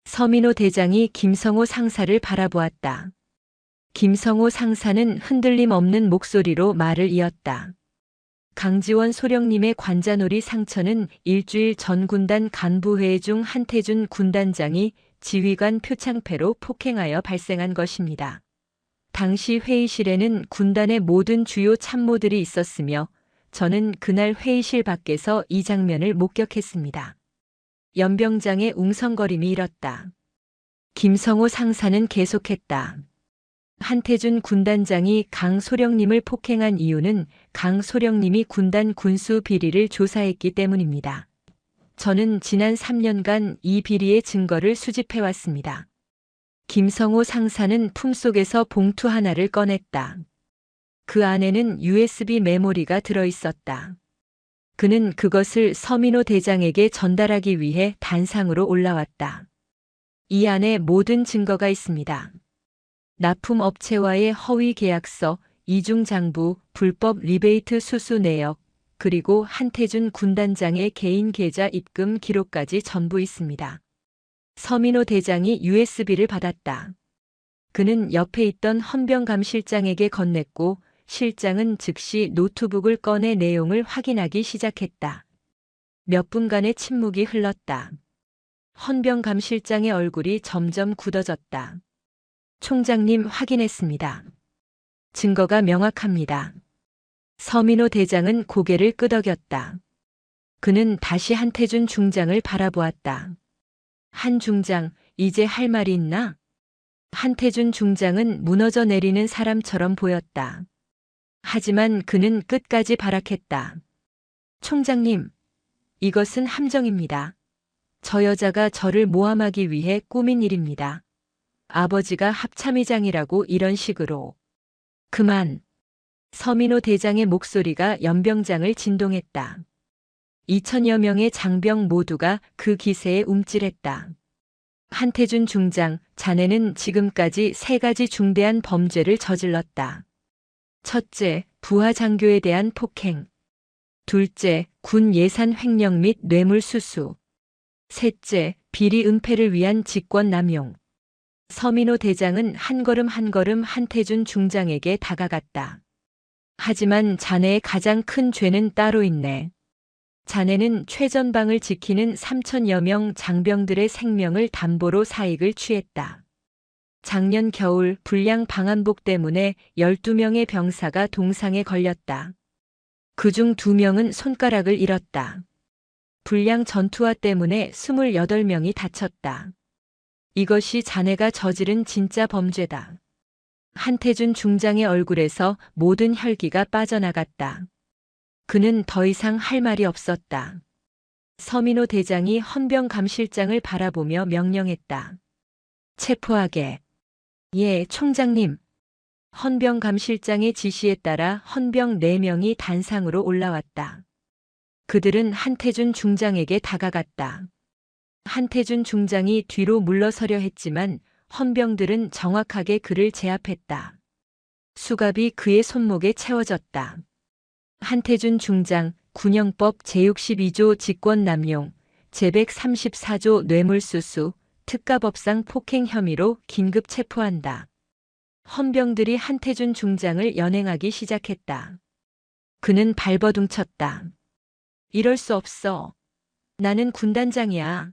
서민호 대장이 김성호 상사를 바라보았다. 김성호 상사는 흔들림 없는 목소리로 말을 이었다. 강지원 소령님의 관자놀이 상처는 일주일 전 군단 간부회의 중 한태준 군단장이 지휘관 표창패로 폭행하여 발생한 것입니다. 당시 회의실에는 군단의 모든 주요 참모들이 있었으며 저는 그날 회의실 밖에서 이 장면을 목격했습니다. 연병장의 웅성거림이 일었다. 김성호 상사는 계속했다. 한태준 군단장이 강 소령님을 폭행한 이유는 강 소령님이 군단 군수 비리를 조사했기 때문입니다. 저는 지난 3년간 이 비리의 증거를 수집해왔습니다. 김성호 상사는 품속에서 봉투 하나를 꺼냈다. 그 안에는 USB 메모리가 들어있었다. 그는 그것을 서민호 대장에게 전달하기 위해 단상으로 올라왔다. 이 안에 모든 증거가 있습니다. 납품업체와의 허위 계약서, 이중장부, 불법 리베이트 수수 내역, 그리고 한태준 군단장의 개인 계좌 입금 기록까지 전부 있습니다. 서민호 대장이 USB를 받았다. 그는 옆에 있던 헌병감실장에게 건넸고 실장은 즉시 노트북을 꺼내 내용을 확인하기 시작했다. 몇 분간의 침묵이 흘렀다. 헌병감실장의 얼굴이 점점 굳어졌다. 총장님 확인했습니다. 증거가 명확합니다. 서민호 대장은 고개를 끄덕였다. 그는 다시 한태준 중장을 바라보았다. 한 중장, 이제 할 말이 있나? 한태준 중장은 무너져 내리는 사람처럼 보였다. 하지만 그는 끝까지 발악했다. 총장님, 이것은 함정입니다. 저 여자가 저를 모함하기 위해 꾸민 일입니다. 아버지가 합참의장이라고 이런 식으로. 그만. 서민호 대장의 목소리가 연병장을 진동했다. 2000여 명의 장병 모두가 그 기세에 움찔했다. 한태준 중장, 자네는 지금까지 3가지 중대한 범죄를 저질렀다. 첫째, 부하 장교에 대한 폭행. 둘째, 군 예산 횡령 및 뇌물 수수. 셋째, 비리 은폐를 위한 직권 남용. 서민호 대장은 한 걸음 한 걸음 한태준 중장에게 다가갔다. 하지만 자네의 가장 큰 죄는 따로 있네. 자네는 최전방을 지키는 3000여 명 장병들의 생명을 담보로 사익을 취했다. 작년 겨울 불량 방한복 때문에 12명의 병사가 동상에 걸렸다. 그중 2명은 손가락을 잃었다. 불량 전투화 때문에 28명이 다쳤다. 이것이 자네가 저지른 진짜 범죄다. 한태준 중장의 얼굴에서 모든 혈기가 빠져나갔다. 그는 더 이상 할 말이 없었다. 서민호 대장이 헌병 감실장을 바라보며 명령했다. 체포하게. 예, 총장님. 헌병 감실장의 지시에 따라 헌병 4명이 단상으로 올라왔다. 그들은 한태준 중장에게 다가갔다. 한태준 중장이 뒤로 물러서려 했지만 헌병들은 정확하게 그를 제압했다. 수갑이 그의 손목에 채워졌다. 한태준 중장, 군형법 제62조 직권남용, 제134조 뇌물수수, 특가법상 폭행 혐의로 긴급 체포한다. 헌병들이 한태준 중장을 연행하기 시작했다. 그는 발버둥쳤다. 이럴 수 없어. 나는 군단장이야.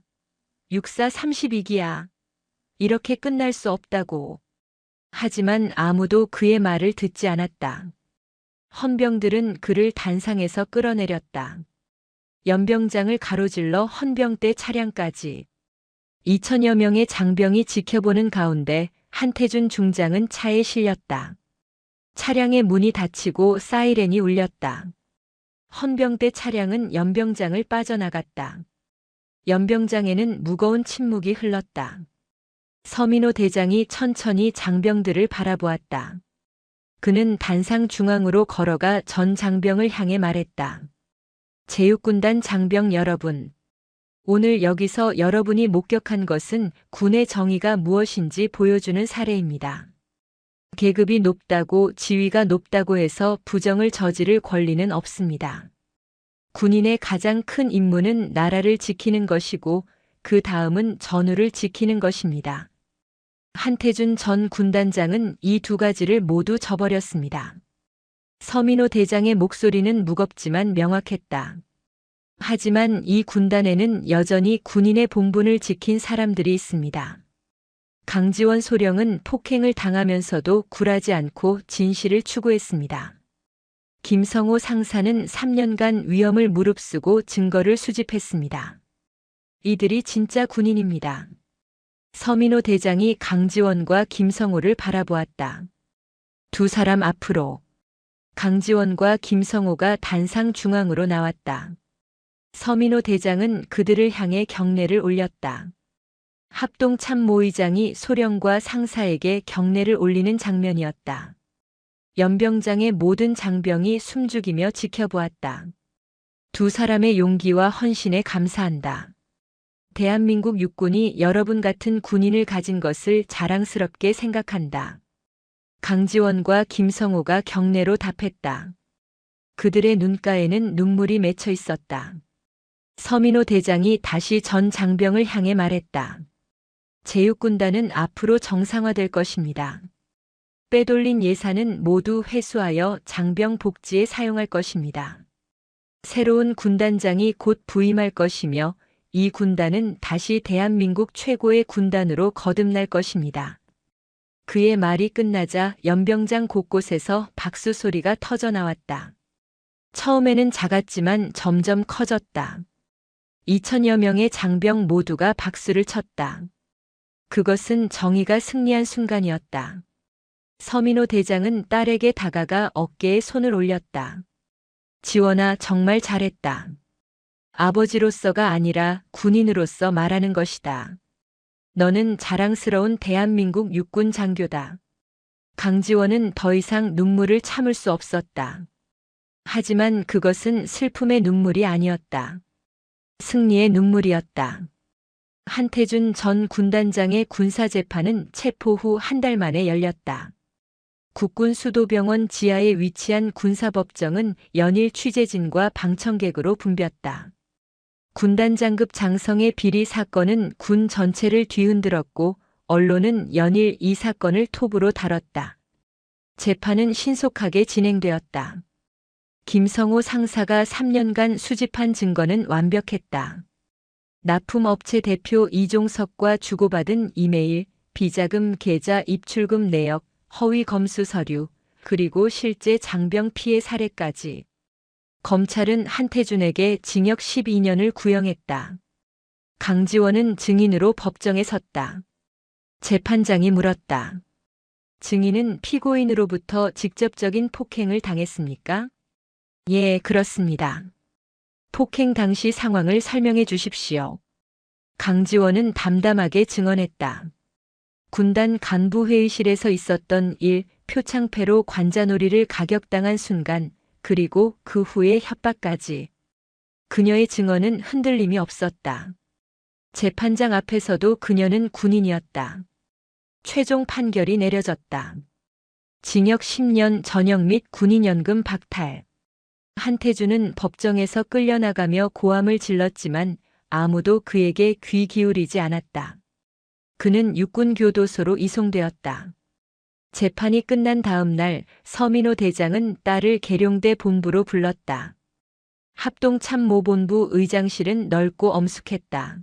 육사 32기야. 이렇게 끝날 수 없다고. 하지만 아무도 그의 말을 듣지 않았다. 헌병들은 그를 단상에서 끌어내렸다. 연병장을 가로질러 헌병대 차량까지. 2000여 명의 장병이 지켜보는 가운데 한태준 중장은 차에 실렸다. 차량의 문이 닫히고 사이렌이 울렸다. 헌병대 차량은 연병장을 빠져나갔다. 연병장에는 무거운 침묵이 흘렀다. 서민호 대장이 천천히 장병들을 바라보았다. 그는 단상 중앙으로 걸어가 전 장병을 향해 말했다. 제육군단 장병 여러분. 오늘 여기서 여러분이 목격한 것은 군의 정의가 무엇인지 보여주는 사례입니다. 계급이 높다고 지위가 높다고 해서 부정을 저지를 권리는 없습니다. 군인의 가장 큰 임무는 나라를 지키는 것이고 그 다음은 전우를 지키는 것입니다. 한태준 전 군단장은 이 2가지를 모두 저버렸습니다. 서민호 대장의 목소리는 무겁지만 명확했다. 하지만 이 군단에는 여전히 군인의 본분을 지킨 사람들이 있습니다. 강지원 소령은 폭행을 당하면서도 굴하지 않고 진실을 추구했습니다. 김성호 상사는 3년간 위험을 무릅쓰고 증거를 수집했습니다. 이들이 진짜 군인입니다. 서민호 대장이 강지원과 김성호를 바라보았다. 2 사람 앞으로. 강지원과 김성호가 단상 중앙으로 나왔다. 서민호 대장은 그들을 향해 경례를 올렸다. 합동참모의장이 소령과 상사에게 경례를 올리는 장면이었다. 연병장의 모든 장병이 숨죽이며 지켜보았다. 2 사람의 용기와 헌신에 감사한다. 대한민국 육군이 여러분 같은 군인을 가진 것을 자랑스럽게 생각한다. 강지원과 김성호가 경례로 답했다. 그들의 눈가에는 눈물이 맺혀 있었다. 서민호 대장이 다시 전 장병을 향해 말했다. 제육군단은 앞으로 정상화될 것입니다. 빼돌린 예산은 모두 회수하여 장병 복지에 사용할 것입니다. 새로운 군단장이 곧 부임할 것이며 이 군단은 다시 대한민국 최고의 군단으로 거듭날 것입니다. 그의 말이 끝나자 연병장 곳곳에서 박수 소리가 터져 나왔다. 처음에는 작았지만 점점 커졌다. 2000여 명의 장병 모두가 박수를 쳤다. 그것은 정의가 승리한 순간이었다. 서민호 대장은 딸에게 다가가 어깨에 손을 올렸다. 지원아, 정말 잘했다. 아버지로서가 아니라 군인으로서 말하는 것이다. 너는 자랑스러운 대한민국 육군 장교다. 강지원은 더 이상 눈물을 참을 수 없었다. 하지만 그것은 슬픔의 눈물이 아니었다. 승리의 눈물이었다. 한태준 전 군단장의 군사재판은 체포 후 1달 만에 열렸다. 국군수도병원 지하에 위치한 군사법정은 연일 취재진과 방청객으로 붐볐다. 군단장급 장성의 비리 사건은 군 전체를 뒤흔들었고 언론은 연일 이 사건을 톱으로 다뤘다. 재판은 신속하게 진행되었다. 김성호 상사가 3년간 수집한 증거는 완벽했다. 납품업체 대표 이종석과 주고받은 이메일, 비자금 계좌 입출금 내역, 허위 검수 서류, 그리고 실제 장병 피해 사례까지. 검찰은 한태준에게 징역 12년을 구형했다. 강지원은 증인으로 법정에 섰다. 재판장이 물었다. 증인은 피고인으로부터 직접적인 폭행을 당했습니까? 예, 그렇습니다. 폭행 당시 상황을 설명해 주십시오. 강지원은 담담하게 증언했다. 군단 간부 회의실에서 있었던 일, 표창패로 관자놀이를 가격당한 순간, 그리고 그 후의 협박까지. 그녀의 증언은 흔들림이 없었다. 재판장 앞에서도 그녀는 군인이었다. 최종 판결이 내려졌다. 징역 10년 전역 및 군인연금 박탈. 한태준은 법정에서 끌려나가며 고함을 질렀지만 아무도 그에게 귀 기울이지 않았다. 그는 육군교도소로 이송되었다. 재판이 끝난 다음 날 서민호 대장은 딸을 계룡대 본부로 불렀다. 합동참모본부 의장실은 넓고 엄숙했다.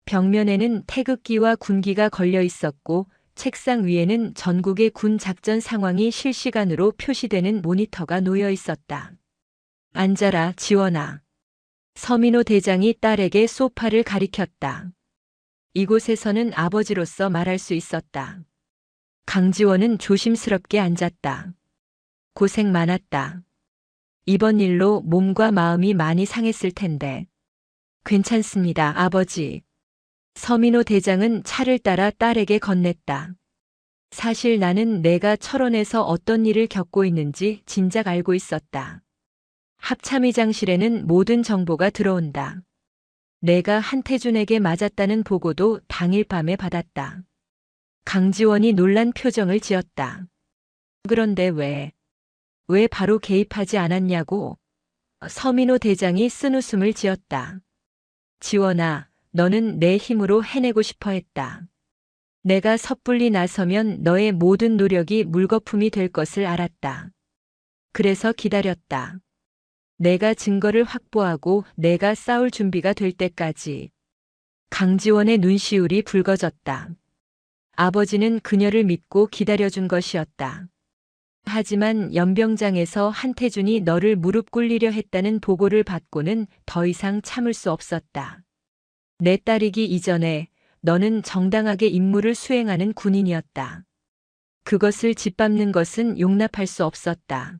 벽면에는 태극기와 군기가 걸려 있었고 책상 위에는 전국의 군 작전 상황이 실시간으로 표시되는 모니터가 놓여 있었다. 앉아라, 지원아. 서민호 대장이 딸에게 소파를 가리켰다. 이곳에서는 아버지로서 말할 수 있었다. 강지원은 조심스럽게 앉았다. 고생 많았다. 이번 일로 몸과 마음이 많이 상했을 텐데. 괜찮습니다, 아버지. 서민호 대장은 차를 따라 딸에게 건넸다. 사실 나는 내가 철원에서 어떤 일을 겪고 있는지 진작 알고 있었다. 합참의장실에는 모든 정보가 들어온다. 내가 한태준에게 맞았다는 보고도 당일 밤에 받았다. 강지원이 놀란 표정을 지었다. 그런데 왜 바로 개입하지 않았냐고? 서민호 대장이 쓴웃음을 지었다. 지원아, 너는 내 힘으로 해내고 싶어 했다. 내가 섣불리 나서면 너의 모든 노력이 물거품이 될 것을 알았다. 그래서 기다렸다. 내가 증거를 확보하고 내가 싸울 준비가 될 때까지. 강지원의 눈시울이 붉어졌다. 아버지는 그녀를 믿고 기다려준 것이었다. 하지만 연병장에서 한태준이 너를 무릎 꿇리려 했다는 보고를 받고는 더 이상 참을 수 없었다. 내 딸이기 이전에 너는 정당하게 임무를 수행하는 군인이었다. 그것을 짓밟는 것은 용납할 수 없었다.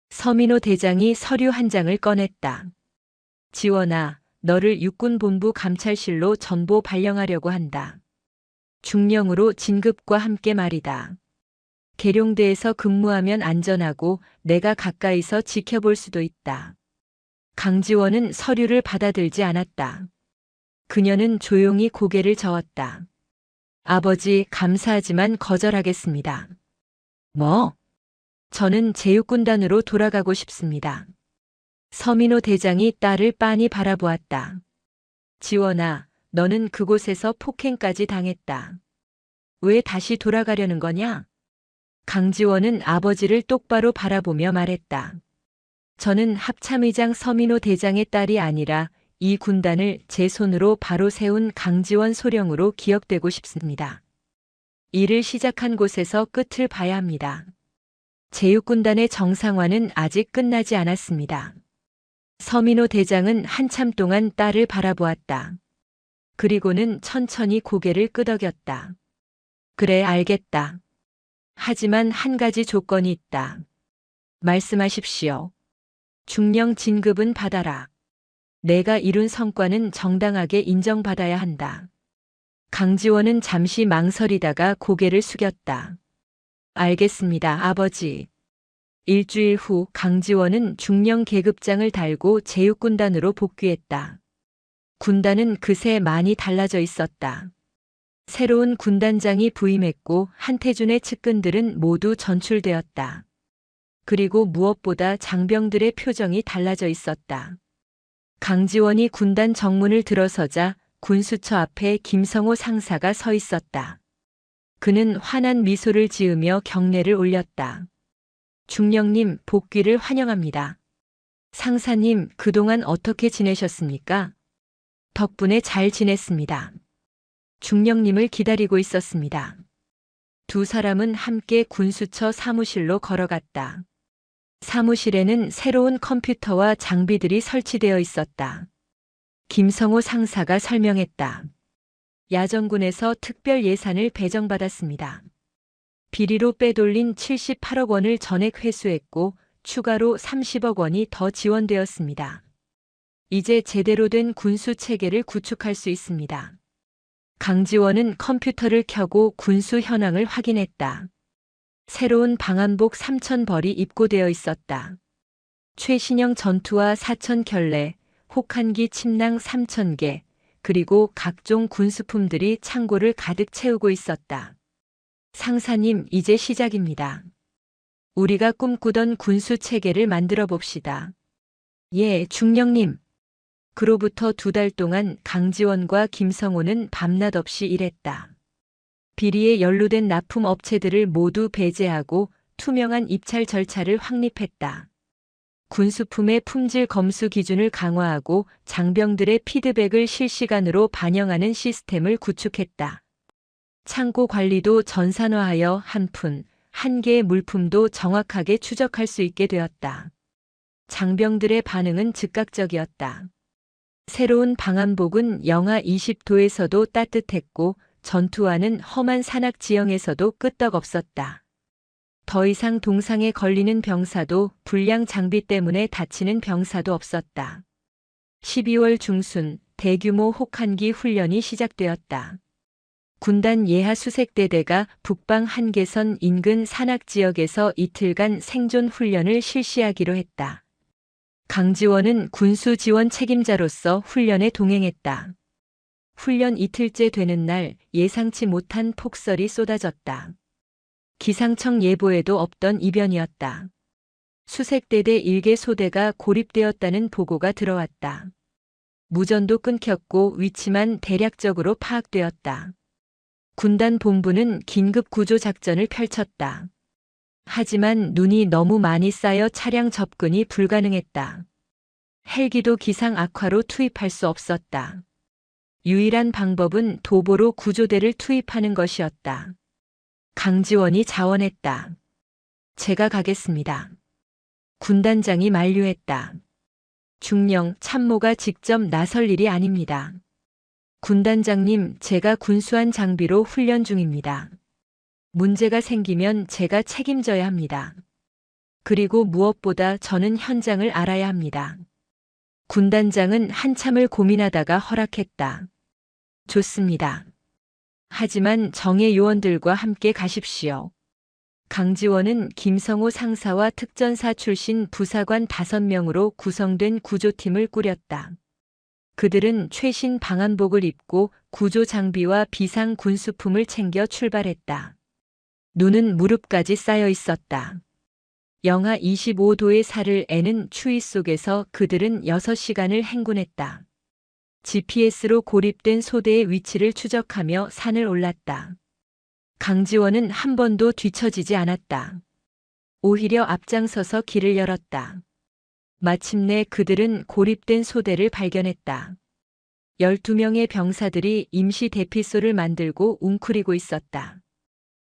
서민호 대장이 서류 한 장을 꺼냈다. 지원아, 너를 육군본부 감찰실로 전보 발령하려고 한다. 중령으로 진급과 함께 말이다. 계룡대에서 근무하면 안전하고 내가 가까이서 지켜볼 수도 있다. 강지원은 서류를 받아들지 않았다. 그녀는 조용히 고개를 저었다. 아버지, 감사하지만 거절하겠습니다. 뭐? 저는 제육군단으로 돌아가고 싶습니다. 서민호 대장이 딸을 빤히 바라보았다. 지원아, 너는 그곳에서 폭행까지 당했다. 왜 다시 돌아가려는 거냐? 강지원은 아버지를 똑바로 바라보며 말했다. 저는 합참의장 서민호 대장의 딸이 아니라 이 군단을 제 손으로 바로 세운 강지원 소령으로 기억되고 싶습니다. 일을 시작한 곳에서 끝을 봐야 합니다. 제육군단의 정상화는 아직 끝나지 않았습니다. 서민호 대장은 한참 동안 딸을 바라보았다. 그리고는 천천히 고개를 끄덕였다. 그래, 알겠다. 하지만 한 가지 조건이 있다. 말씀하십시오. 중령 진급은 받아라. 내가 이룬 성과는 정당하게 인정받아야 한다. 강지원은 잠시 망설이다가 고개를 숙였다. 알겠습니다, 아버지. 일주일 후 강지원은 중령 계급장을 달고 제육군단으로 복귀했다. 군단은 그새 많이 달라져 있었다. 새로운 군단장이 부임했고 한태준의 측근들은 모두 전출되었다. 그리고 무엇보다 장병들의 표정이 달라져 있었다. 강지원이 군단 정문을 들어서자 군수처 앞에 김성호 상사가 서 있었다. 그는 환한 미소를 지으며 경례를 올렸다. 중령님, 복귀를 환영합니다. 상사님, 그동안 어떻게 지내셨습니까? 덕분에 잘 지냈습니다. 중령님을 기다리고 있었습니다. 두 사람은 함께 군수처 사무실로 걸어갔다. 사무실에는 새로운 컴퓨터와 장비들이 설치되어 있었다. 김성호 상사가 설명했다. 야전군에서 특별 예산을 배정받았습니다. 비리로 빼돌린 78억 원을 전액 회수했고 추가로 30억 원이 더 지원되었습니다. 이제 제대로 된 군수 체계를 구축할 수 있습니다. 강지원은 컴퓨터를 켜고 군수 현황을 확인했다. 새로운 방한복 3,000벌이 입고되어 있었다. 최신형 전투화 4,000켤레, 혹한기 침낭 3,000개, 그리고 각종 군수품들이 창고를 가득 채우고 있었다. 상사님, 이제 시작입니다. 우리가 꿈꾸던 군수 체계를 만들어 봅시다. 예, 중령님. 그로부터 2달 동안 강지원과 김성호는 밤낮 없이 일했다. 비리에 연루된 납품 업체들을 모두 배제하고 투명한 입찰 절차를 확립했다. 군수품의 품질 검수 기준을 강화하고 장병들의 피드백을 실시간으로 반영하는 시스템을 구축했다. 창고 관리도 전산화하여 한 푼, 한 개의 물품도 정확하게 추적할 수 있게 되었다. 장병들의 반응은 즉각적이었다. 새로운 방한복은 영하 20도에서도 따뜻했고 전투화는 험한 산악 지형에서도 끄떡없었다. 더 이상 동상에 걸리는 병사도 불량 장비 때문에 다치는 병사도 없었다. 12월 중순 대규모 혹한기 훈련이 시작되었다. 군단 예하 수색대대가 북방 한계선 인근 산악 지역에서 이틀간 생존 훈련을 실시하기로 했다. 강지원은 군수 지원 책임자로서 훈련에 동행했다. 훈련 이틀째 되는 날 예상치 못한 폭설이 쏟아졌다. 기상청 예보에도 없던 이변이었다. 수색대대 1개 소대가 고립되었다는 보고가 들어왔다. 무전도 끊겼고 위치만 대략적으로 파악되었다. 군단 본부는 긴급 구조 작전을 펼쳤다. 하지만 눈이 너무 많이 쌓여 차량 접근이 불가능했다. 헬기도 기상 악화로 투입할 수 없었다. 유일한 방법은 도보로 구조대를 투입하는 것이었다. 강지원이 자원했다. 제가 가겠습니다. 군단장이 만류했다. 중령 참모가 직접 나설 일이 아닙니다. 군단장님, 제가 군수한 장비로 훈련 중입니다. 문제가 생기면 제가 책임져야 합니다. 그리고 무엇보다 저는 현장을 알아야 합니다. 군단장은 한참을 고민하다가 허락했다. 좋습니다. 하지만 정예 요원들과 함께 가십시오. 강지원은 김성호 상사와 특전사 출신 부사관 5명으로 구성된 구조팀을 꾸렸다. 그들은 최신 방한복을 입고 구조 장비와 비상 군수품을 챙겨 출발했다. 눈은 무릎까지 쌓여 있었다. 영하 25도의 살을 애는 추위 속에서 그들은 6시간을 행군했다. GPS로 고립된 소대의 위치를 추적하며 산을 올랐다. 강지원은 한 번도 뒤처지지 않았다. 오히려 앞장서서 길을 열었다. 마침내 그들은 고립된 소대를 발견했다. 12명의 병사들이 임시 대피소를 만들고 웅크리고 있었다.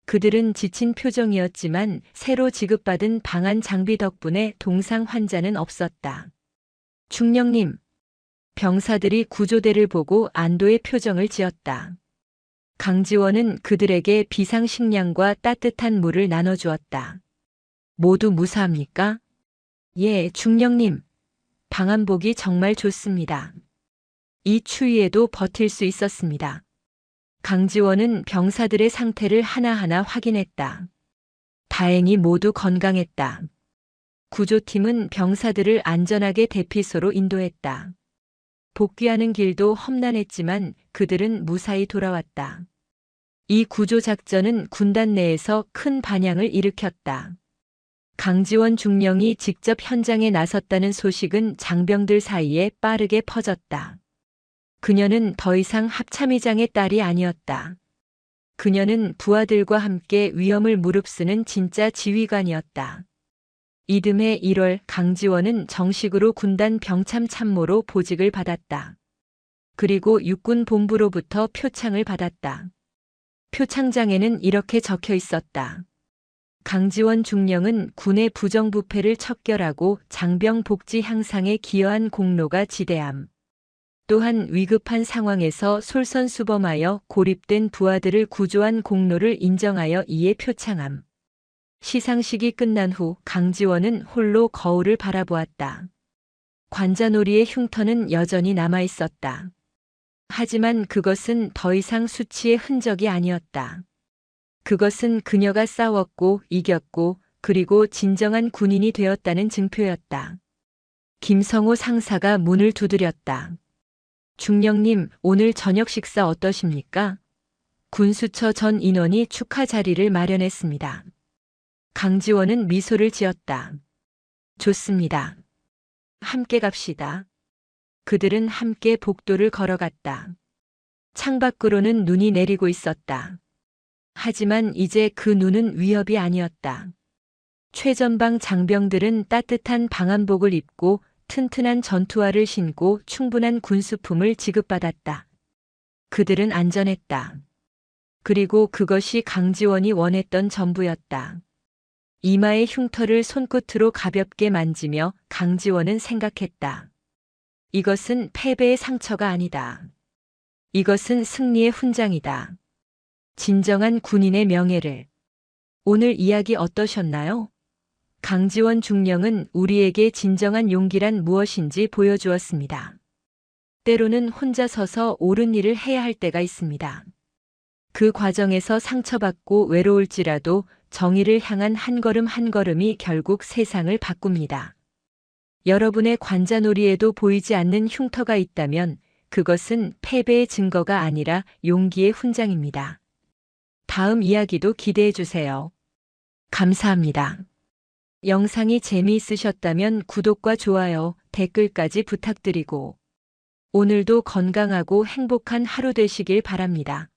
그들은 지친 표정이었지만 새로 지급받은 방한 장비 덕분에 동상 환자는 없었다. 중령님, 병사들이 구조대를 보고 안도의 표정을 지었다. 강지원은 그들에게 비상식량과 따뜻한 물을 나눠주었다. 모두 무사합니까? 예, 중령님. 방한복이 정말 좋습니다. 이 추위에도 버틸 수 있었습니다. 강지원은 병사들의 상태를 하나하나 확인했다. 다행히 모두 건강했다. 구조팀은 병사들을 안전하게 대피소로 인도했다. 복귀하는 길도 험난했지만 그들은 무사히 돌아왔다. 이 구조작전은 군단 내에서 큰 반향을 일으켰다. 강지원 중령이 직접 현장에 나섰다는 소식은 장병들 사이에 빠르게 퍼졌다. 그녀는 더 이상 합참의장의 딸이 아니었다. 그녀는 부하들과 함께 위험을 무릅쓰는 진짜 지휘관이었다. 이듬해 1월 강지원은 정식으로 군단 병참 참모로 보직을 받았다. 그리고 육군 본부로부터 표창을 받았다. 표창장에는 이렇게 적혀 있었다. 강지원 중령은 군의 부정부패를 척결하고 장병 복지 향상에 기여한 공로가 지대함. 또한 위급한 상황에서 솔선수범하여 고립된 부하들을 구조한 공로를 인정하여 이에 표창함. 시상식이 끝난 후 강지원은 홀로 거울을 바라보았다. 관자놀이의 흉터는 여전히 남아있었다. 하지만 그것은 더 이상 수치의 흔적이 아니었다. 그것은 그녀가 싸웠고 이겼고 그리고 진정한 군인이 되었다는 증표였다. 김성호 상사가 문을 두드렸다. 중령님, 오늘 저녁 식사 어떠십니까? 군수처 전 인원이 축하 자리를 마련했습니다. 강지원은 미소를 지었다. 좋습니다. 함께 갑시다. 그들은 함께 복도를 걸어갔다. 창밖으로는 눈이 내리고 있었다. 하지만 이제 그 눈은 위협이 아니었다. 최전방 장병들은 따뜻한 방한복을 입고 튼튼한 전투화를 신고 충분한 군수품을 지급받았다. 그들은 안전했다. 그리고 그것이 강지원이 원했던 전부였다. 이마의 흉터를 손끝으로 가볍게 만지며 강지원은 생각했다. 이것은 패배의 상처가 아니다. 이것은 승리의 훈장이다. 진정한 군인의 명예를. 오늘 이야기 어떠셨나요? 강지원 중령은 우리에게 진정한 용기란 무엇인지 보여주었습니다. 때로는 혼자 서서 옳은 일을 해야 할 때가 있습니다. 그 과정에서 상처받고 외로울지라도 정의를 향한 한 걸음 한 걸음이 결국 세상을 바꿉니다. 여러분의 관자놀이에도 보이지 않는 흉터가 있다면 그것은 패배의 증거가 아니라 용기의 훈장입니다. 다음 이야기도 기대해 주세요. 감사합니다. 영상이 재미있으셨다면 구독과 좋아요, 댓글까지 부탁드리고 오늘도 건강하고 행복한 하루 되시길 바랍니다.